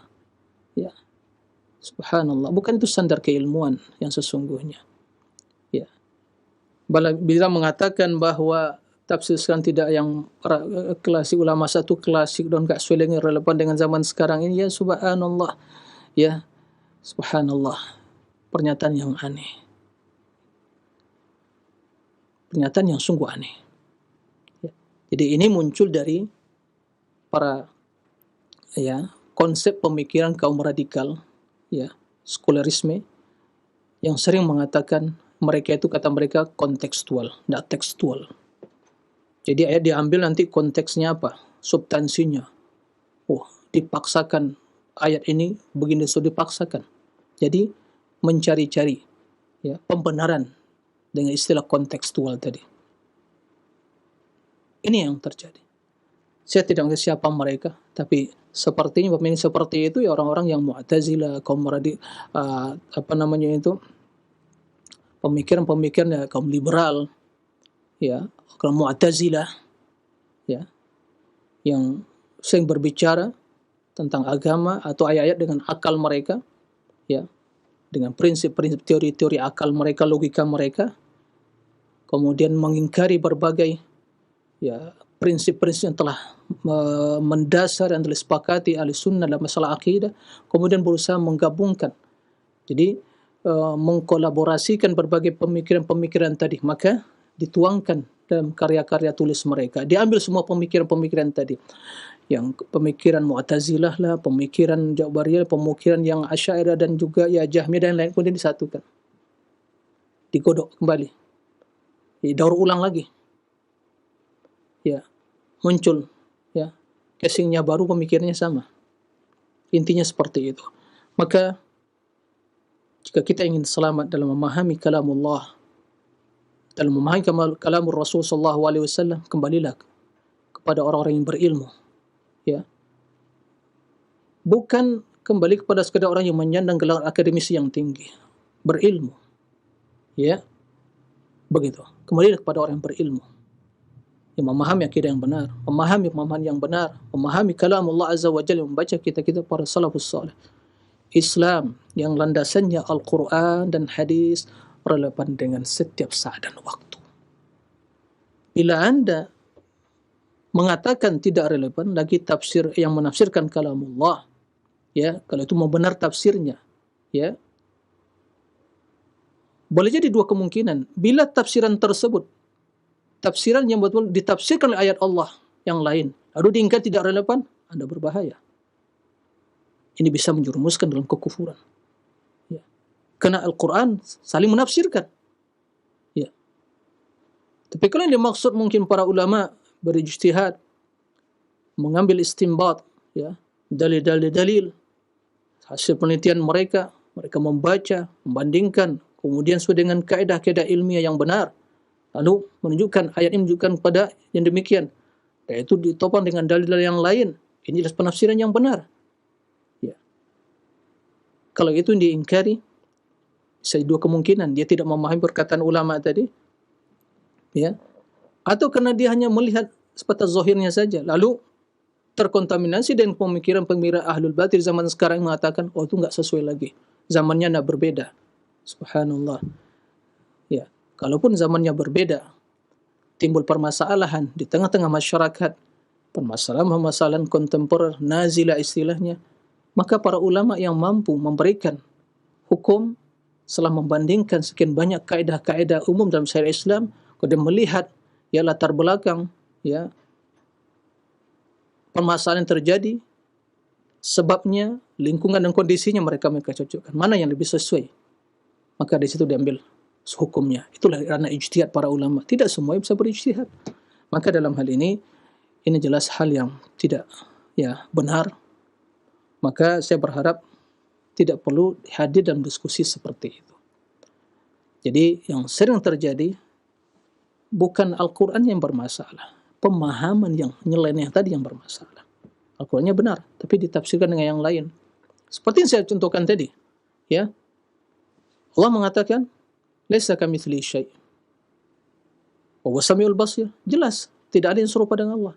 Ya, subhanallah. Bukan itu standar keilmuan yang sesungguhnya. Ya. Bila mengatakan bahwa tafsir sekarang tidak yang klasik, ulama satu klasik dan gak sesuai dengan relevan dengan zaman sekarang ini, ya subhanallah. Ya, subhanallah. Pernyataan yang aneh. Pernyataan yang sungguh aneh. Ya. Jadi ini muncul dari para konsep pemikiran kaum radikal, sekularisme, yang sering mengatakan mereka itu, kata mereka, kontekstual, tidak tekstual. Jadi ayat diambil, nanti konteksnya apa, substansinya, dipaksakan ayat ini begini, sudah dipaksakan. Jadi mencari-cari pembenaran dengan istilah kontekstual tadi. Ini yang terjadi. Saya tidak mengerti siapa mereka, tapi sepertinya pemimpin seperti itu ya orang-orang yang Mu'tazilah, kaum pemikiran-pemikiran kaum liberal, kaum Mu'tazilah, yang sering berbicara tentang agama atau ayat-ayat dengan akal mereka, dengan prinsip-prinsip teori-teori akal mereka, logika mereka, kemudian mengingkari berbagai prinsip-prinsip yang telah mendasar dan telah disepakati ahli sunnah dalam masalah akidah, kemudian berusaha menggabungkan, jadi mengkolaborasikan berbagai pemikiran-pemikiran tadi, maka dituangkan dalam karya-karya tulis mereka. Diambil semua pemikiran-pemikiran tadi, yang pemikiran Mu'tazilah lah, pemikiran Jabariyah, pemikiran yang Asy'ariyah dan juga Jahmiyah dan lain, kemudian disatukan, digodok kembali, didaur ulang lagi, muncul casingnya baru, pemikirannya sama. Intinya seperti itu. Maka jika kita ingin selamat dalam memahami kalamullah, dalam memahami kalamur Rasul sallallahu alaihi wasallam, kembalilah kepada orang-orang yang berilmu. Bukan kembali kepada sekadar orang yang menyandang gelar akademisi yang tinggi, berilmu. Begitu. Kembalilah kepada orang yang berilmu, yang memahami akidah yang benar, memahami pemahaman yang benar, memahami kalamullah azza wa jalla, membaca kitab-kitab para salafus salih. Islam yang landasannya Al-Quran dan hadis relevan dengan setiap saat dan waktu. Bila Anda mengatakan tidak relevan lagi tafsir yang menafsirkan kalamullah, kalau itu mau benar tafsirnya, boleh jadi dua kemungkinan. Bila tafsiran tersebut, tafsiran yang betul ditafsirkan oleh ayat Allah yang lain, lalu diingkar tidak relevan, Anda berbahaya. Ini bisa menjerumuskan dalam kekufuran. Karena Al-Quran saling menafsirkan. Tapi kalau yang dimaksud mungkin para ulama berijtihad, mengambil istinbat, dalil-dalil, hasil penelitian mereka membaca, membandingkan, kemudian sesuai dengan kaedah-kaedah ilmiah yang benar, lalu menunjukkan, ayat ini menunjukkan pada yang demikian, yaitu ditopang dengan dalil-dalil yang lain. Ini adalah penafsiran yang benar. Kalau itu diingkari, bisa dua kemungkinan. Dia tidak memahami perkataan ulama tadi, atau karena dia hanya melihat sebatas zahirnya saja, lalu terkontaminasi dengan pemikiran-pemikiran ahlul batil zaman sekarang yang mengatakan, itu enggak sesuai lagi, zamannya enggak berbeda. Subhanallah. Kalaupun zamannya berbeda, timbul permasalahan di tengah-tengah masyarakat, permasalahan kontemporer, nazilah istilahnya, maka para ulama yang mampu memberikan hukum setelah membandingkan sekian banyak kaedah-kaedah umum dalam syariat Islam, kemudian melihat latar belakang permasalahan yang terjadi, sebabnya, lingkungan dan kondisinya, mereka cocokkan mana yang lebih sesuai, maka di situ diambil hukumnya. Itulah ranah ijtihad para ulama. Tidak semua bisa berijtihad. Maka dalam hal ini jelas hal yang tidak benar. Maka saya berharap tidak perlu hadir dalam diskusi seperti itu. Jadi yang sering terjadi bukan Al-Quran yang bermasalah, pemahaman yang nyeleneh tadi yang bermasalah. Al-Qurannya benar, tapi ditafsirkan dengan yang lain. Seperti yang saya contohkan tadi, Allah mengatakan Laisa kamitslihi syai'. Wa huwas samiul basir. Jelas, tidak ada yang serupa dengan Allah.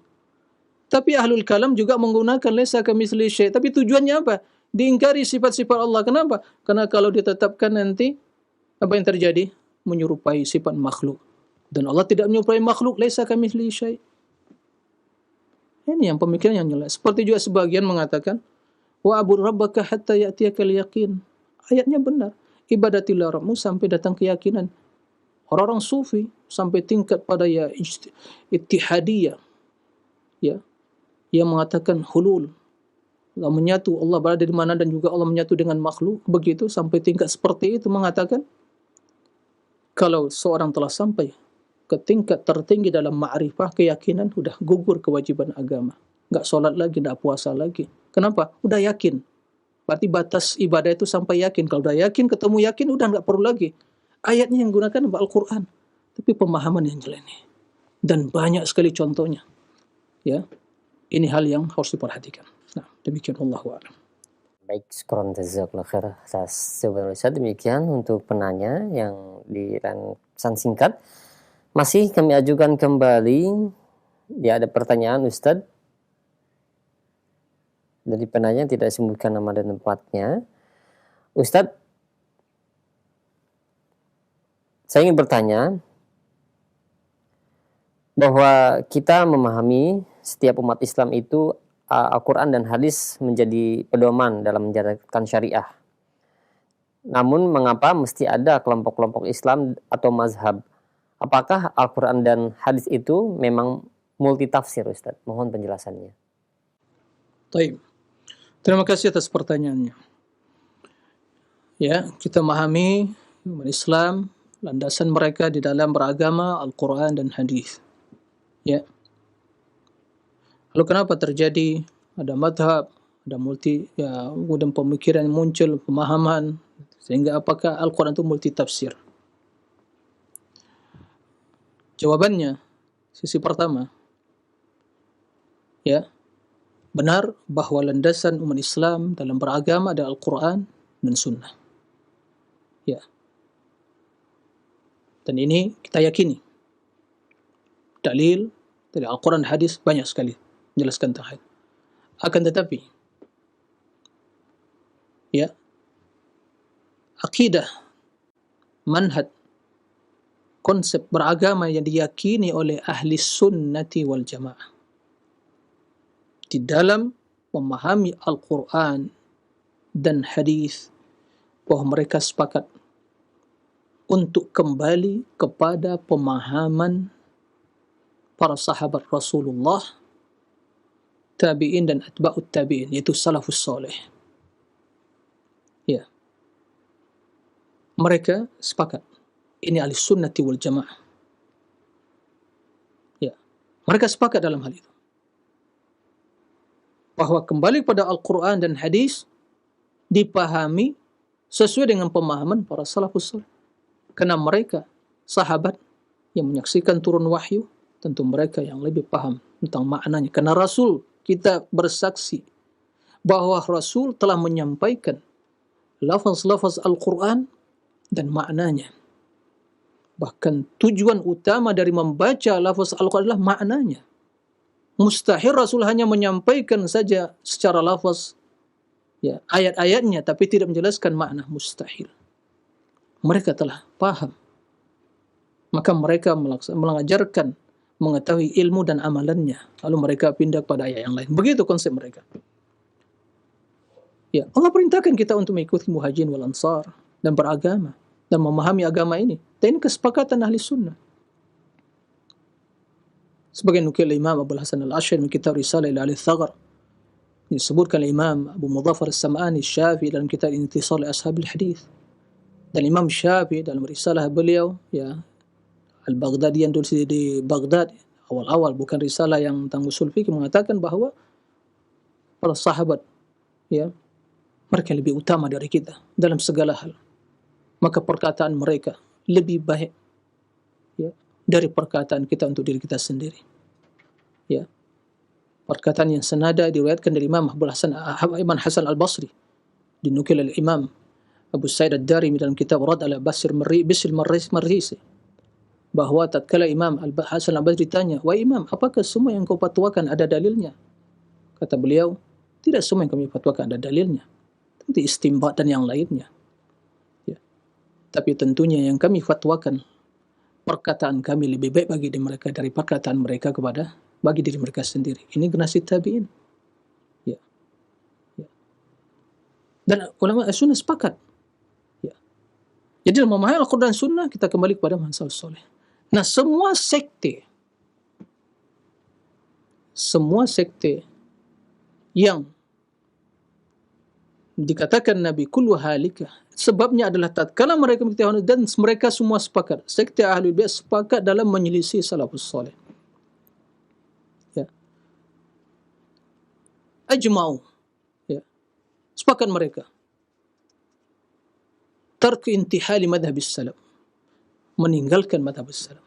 Tapi ahlul kalam juga menggunakan laisa kamitslihi syai', tapi tujuannya apa? Diingkari sifat-sifat Allah. Kenapa? Karena kalau ditetapkan nanti apa yang terjadi? Menyerupai sifat makhluk. Dan Allah tidak menyerupai makhluk, laisa kamitslihi syai'. Ini yang pemikiran yang jelas. Seperti juga sebagian mengatakan, wa'bud rabbaka hatta ya'tiyakal yaqin. Ayatnya benar. Ibadatilah Rabbmu sampai datang keyakinan. Orang-orang sufi sampai tingkat pada ya ittihadiyah, ya, yang mengatakan hulul. Allah menyatu, Allah berada di mana dan juga Allah menyatu dengan makhluk. Begitu sampai tingkat seperti itu mengatakan kalau seorang telah sampai ke tingkat tertinggi dalam ma'rifah, keyakinan, sudah gugur kewajiban agama. Enggak sholat lagi, enggak puasa lagi. Kenapa? Udah yakin. Berarti batas ibadah itu sampai yakin. Kalau udah yakin, ketemu yakin, udah enggak perlu lagi. Ayatnya yang gunakan Al-Quran. Tapi pemahaman yang jelek. Dan banyak sekali contohnya. Ya, ini hal yang harus diperhatikan. Nah, demikian Allahu a'lam. Baik, syukran jazakallahu khair atas jawaban Ustaz. Demikian untuk penanya yang di pesan singkat. Masih kami ajukan kembali. Ya, ada pertanyaan Ustaz. Dari penanya tidak disebutkan nama dan tempatnya. Ustaz, saya ingin bertanya bahwa kita memahami setiap umat Islam itu Al-Quran dan hadis menjadi pedoman dalam menjalankan syariah. Namun mengapa mesti ada kelompok-kelompok Islam atau mazhab? Apakah Al-Quran dan hadis itu memang multitafsir, Ustaz? Mohon penjelasannya. Baik. Terima kasih atas pertanyaannya. Ya, kita memahami umat Islam, landasan mereka di dalam beragama Al-Quran dan hadis. Ya. Lalu kenapa terjadi ada madhab, ada kemudian pemikiran muncul, pemahaman, sehingga apakah Al-Quran itu multitafsir? Jawabannya, sisi pertama, ya, benar bahwa landasan umat Islam dalam beragama adalah Al-Quran dan Sunnah. Ya. Dan ini kita yakini. Dalil dari Al-Quran dan hadis banyak sekali menjelaskan tentang hal. Akan tetapi, ya, akidah, manhaj, konsep beragama yang diyakini oleh ahli sunnati wal jamaah di dalam memahami Al-Quran dan hadis, bahwa mereka sepakat untuk kembali kepada pemahaman para sahabat Rasulullah, tabi'in dan atba'ut tabi'in, yaitu salafus salih. Ya. Mereka sepakat. Ini ahli sunnati wal jamaah. Ya. Mereka sepakat dalam hal itu. Bahwa kembali pada Al-Quran dan hadis dipahami sesuai dengan pemahaman para salafus salih. Karena mereka sahabat yang menyaksikan turun wahyu, tentu mereka yang lebih paham tentang maknanya. Karena Rasul, kita bersaksi bahwa Rasul telah menyampaikan lafaz-lafaz Al-Quran dan maknanya. Bahkan tujuan utama dari membaca lafaz Al-Quran adalah maknanya. Mustahil Rasul hanya menyampaikan saja secara lafaz, ya, ayat-ayatnya, tapi tidak menjelaskan makna. Mustahil. Mereka telah paham. Maka mereka mengajarkan, mengetahui ilmu dan amalannya. Lalu mereka pindah pada ayat yang lain. Begitu konsep mereka. Ya, Allah perintahkan kita untuk mengikuti muhajirin wal ansar dan beragama dan memahami agama ini. Dan ini kesepakatan ahli sunnah. Sebagai nukil Imam Abu Hasan al-Ash'ari dalam kitab Risalah ila ahli Thaghar, disebutkan Imam Abu Mudhaffar as-Sam'ani Syafi'i dalam kitab Intisar li Ashabil Hadis, dan Imam Syafi'i dalam risalah beliau, ya, Al-Baghdadi yang ditulis di Baghdad awal-awal, bukan risalah yang tentang usul fikih, mengatakan bahwa para sahabat, ya, mereka lebih utama dari kita dalam segala hal. Maka perkataan mereka lebih baik, ya, dari perkataan kita untuk diri kita sendiri. Ya. Perkataan yang senada diriwayatkan dari Imam Abu Hasan Hasan al-Basri, dinukil oleh Imam Abu Sa'id Ad-Darimi dalam kitab Rad al-Basir Bisil Marrisi, bahwa tatkala Imam Hasan al-Basri ditanya, "Wahai Imam, apakah semua yang kau fatwakan ada dalilnya?" Kata beliau, "Tidak semua yang kami fatwakan ada dalilnya. Tentu istimbat dan yang lainnya. Ya. Tapi tentunya yang kami fatwakan, perkataan kami lebih baik bagi diri mereka dari perkataan mereka bagi diri mereka sendiri." Ini generasi tabi'in. Ya. Ya. Dan ulama sunnah sepakat. Ya. Jadi dalam memahami Al-Quran dan Sunnah, kita kembali kepada manhaj saleh. Nah, semua sekte yang dikatakan Nabi kullu halika, sebabnya adalah tatkala mereka mengetahui dan mereka semua sepakat. Sekte Ahlul Bait sepakat dalam menyelisih salafus saleh. Ya. Ajma'u. Ya. Sepakat mereka. Tarku intihali madhabis salaf. Meninggalkan madhabis salaf.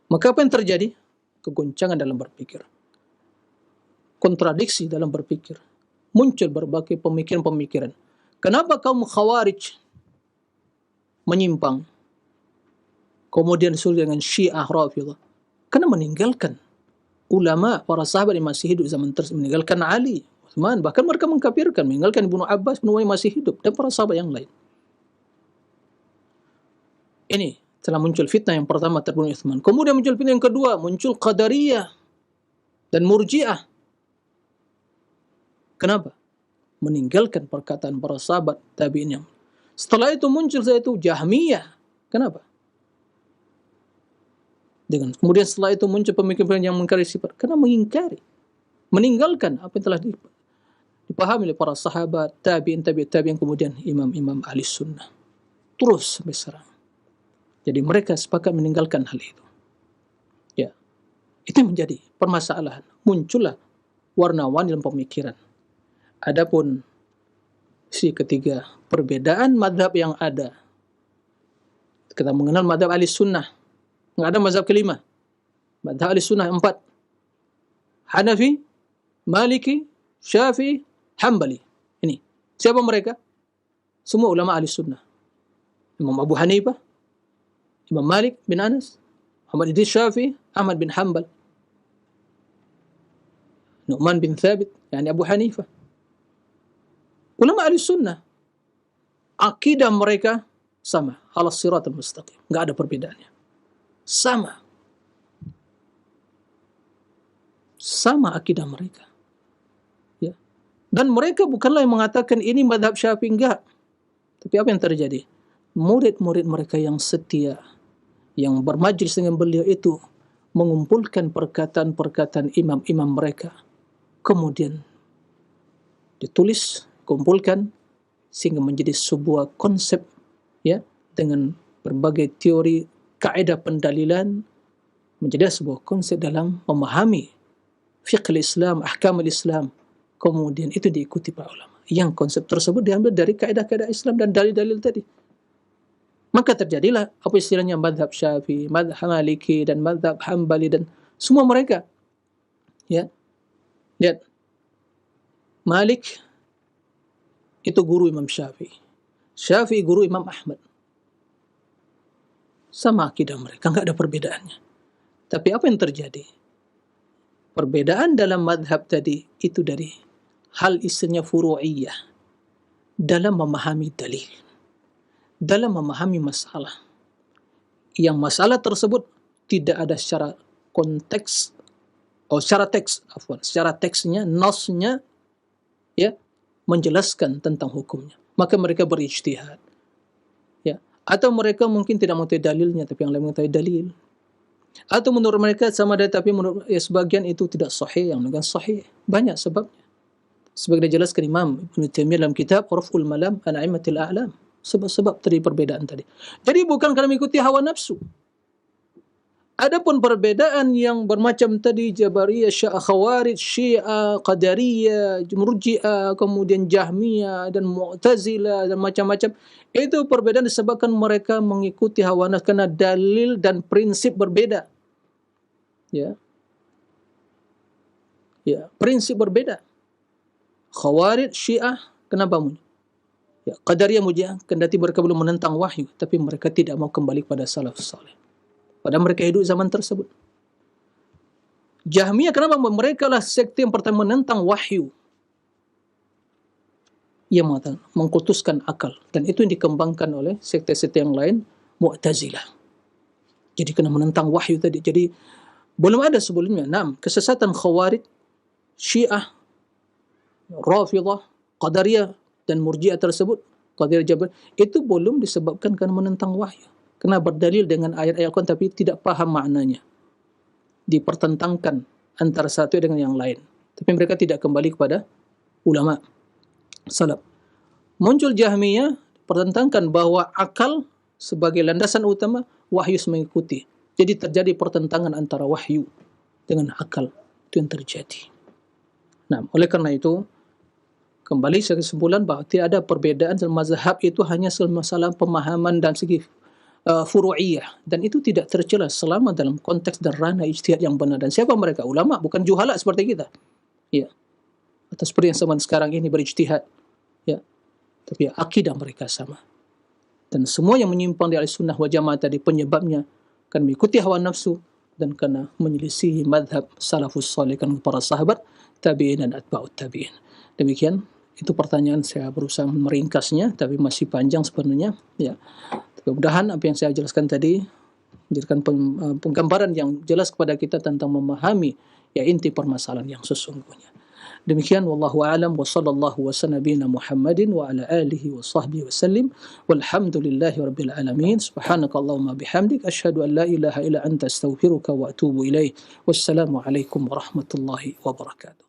Maka apa yang terjadi? Kegoncangan dalam berpikir. Kontradiksi dalam berpikir. Muncul berbagai pemikiran-pemikiran. Kenapa kaum Khawarij menyimpang? Kemudian sulit dengan Syiah Rafidhah. Karena meninggalkan ulama, para sahabat yang masih hidup zaman tersebut, meninggalkan Ali, Uthman, bahkan mereka mengkafirkan, meninggalkan Ibnu Abbas, Ibnu Umayyah masih hidup, dan para sahabat yang lain. Ini telah muncul fitnah yang pertama terbunuh Uthman. Kemudian muncul fitnah yang kedua, muncul Qadariyah dan Murji'ah. Kenapa? Meninggalkan perkataan para sahabat tabi'in yang. Setelah itu muncul Jahmiyah. Kenapa? Kemudian setelah itu muncul pemikiran yang mengingkari sifat. Karena mengingkari, meninggalkan apa yang telah dipahami oleh para sahabat, tabi'in, tabi'in, kemudian imam-imam ahli sunnah. Terus sampai sekarang. Jadi mereka sepakat meninggalkan hal itu. Ya, itu menjadi permasalahan. Muncullah warna-warni dalam pemikiran. Adapun si ketiga, perbedaan madhab yang ada. Kita mengenal madhab ahli sunnah. Nggak ada mazhab kelima. Madhab ahli sunnah 4. Hanafi, Maliki, Syafi'i, Hambali. Ini. Siapa mereka? Semua ulama ahli sunnah. Imam Abu Hanifah, Imam Malik bin Anas, Muhammad Idris Syafi'i, Ahmad bin Hanbal, Nu'man bin Thabit, yani Abu Hanifah. Ulama ahli sunnah. Akidah mereka sama. Alas siratal mustaqim. Nggak ada perbedaannya. Sama. Sama akidah mereka. Ya. Dan mereka bukanlah yang mengatakan ini madhab Syafi'i, enggak. Tapi apa yang terjadi? Murid-murid mereka yang setia, yang bermajlis dengan beliau itu, mengumpulkan perkataan-perkataan imam-imam mereka. Kemudian ditulis, kumpulkan, sehingga menjadi sebuah konsep, ya, dengan berbagai teori, kaidah pendalilan, menjadi sebuah konsep dalam memahami fiqh Islam, ahkam Islam. Kemudian itu diikuti para ulama. Yang konsep tersebut diambil dari kaidah-kaidah Islam dan dalil-dalil tadi. Maka terjadilah apa istilahnya madhab Syafi'i, madhab Maliki, dan madhab Hambali, dan semua mereka. Ya, lihat, Malik itu guru Imam Syafi'i, Syafi'i guru Imam Ahmad. Sama akidah mereka, enggak ada perbedaannya. Tapi apa yang terjadi? Perbedaan dalam madhab tadi itu dari hal istilahnya furu'iyah, dalam memahami dalil, dalam memahami masalah. Yang masalah tersebut tidak ada secara konteks, secara teksnya, nasnya, ya, menjelaskan tentang hukumnya. Maka mereka berijtihad. Ya, atau mereka mungkin tidak mengetahui dalilnya, tapi yang lain mengetahui dalil. Atau menurut mereka sama ada, tapi menurut sebagian itu tidak sahih, yang menurut sahih. Banyak sebabnya. Sebagai dijelaskan Imam Ibn Taimiyah dalam kitab Raf'ul Malam an A'immatil A'lam. Sebab-sebab dari perbedaan tadi. Jadi bukan karena mengikuti hawa nafsu. Adapun perbedaan yang bermacam tadi, Jabariyah, Khawarij, Syiah, Qadariyah, Murji'ah, kemudian Jahmiyah dan Mu'tazilah dan macam-macam, itu perbedaan disebabkan mereka mengikuti hawa nafsu karena dalil dan prinsip berbeda. Ya. Ya, prinsip berbeda. Khawarij, Syiah, kenapa muncul? Ya, Qadariyah Murji'ah kendati mereka belum menentang wahyu, tapi mereka tidak mau kembali kepada salafus saleh. Padahal mereka hidup zaman tersebut. Jahmiyah, kenapa? Mereka lah sekte yang pertama menentang wahyu. Ia mengatakan, mengkultuskan akal. Dan itu yang dikembangkan oleh sekte-sekte yang lain, Mu'tazilah. Jadi kena menentang wahyu tadi. Jadi belum ada sebelumnya. Kesesatan Khawarij, Syiah, Rafidah, Qadariyah dan Murji'ah tersebut, Qadariyah Jabar, itu belum disebabkan kerana menentang wahyu. Kena berdalil dengan ayat-ayat Al-Quran tapi tidak paham maknanya. Dipertentangkan antara satu dengan yang lain. Tapi mereka tidak kembali kepada ulama salaf. Muncul Jahmiyah pertentangkan bahawa akal sebagai landasan utama, wahyu mengikuti. Jadi terjadi pertentangan antara wahyu dengan akal. Itu yang terjadi. Oleh kerana itu, kembali saya kesimpulan bahawa tidak ada perbedaan dalam mazhab itu hanya masalah pemahaman dan segi furu'iyah, dan itu tidak tercela selama dalam konteks dan ranah ijtihad yang benar. Dan siapa mereka? Ulama, bukan juhala seperti kita. Ya. Atau seperti yang zaman sekarang ini berijtihad. Ya. Tapi akidah mereka sama. Dan semua yang menyimpang di Ahlussunnah wal Jamaah tadi penyebabnya kan mengikuti hawa nafsu dan kena menyelisihi madhab salafus salih, kan para sahabat, tabi'in dan atba'ut tabi'in. Demikian, itu pertanyaan, saya berusaha meringkasnya tapi masih panjang sebenarnya. Ya. Mudah-mudahan apa yang saya jelaskan tadi menjadikan penggambaran yang jelas kepada kita tentang memahami ya inti permasalahan yang sesungguhnya. Demikian, wallahu a'lam, wa sallallahu wa sallam Muhammadin wa ala alihi wa sahbihi wa sallim, walhamdulillahi rabbil alamin. Subhanakallahumma bihamdik, asyhadu an la ilaha illa anta astaghfiruka wa atubu ilaih. Wassalamu alaikum warahmatullahi wabarakatuh.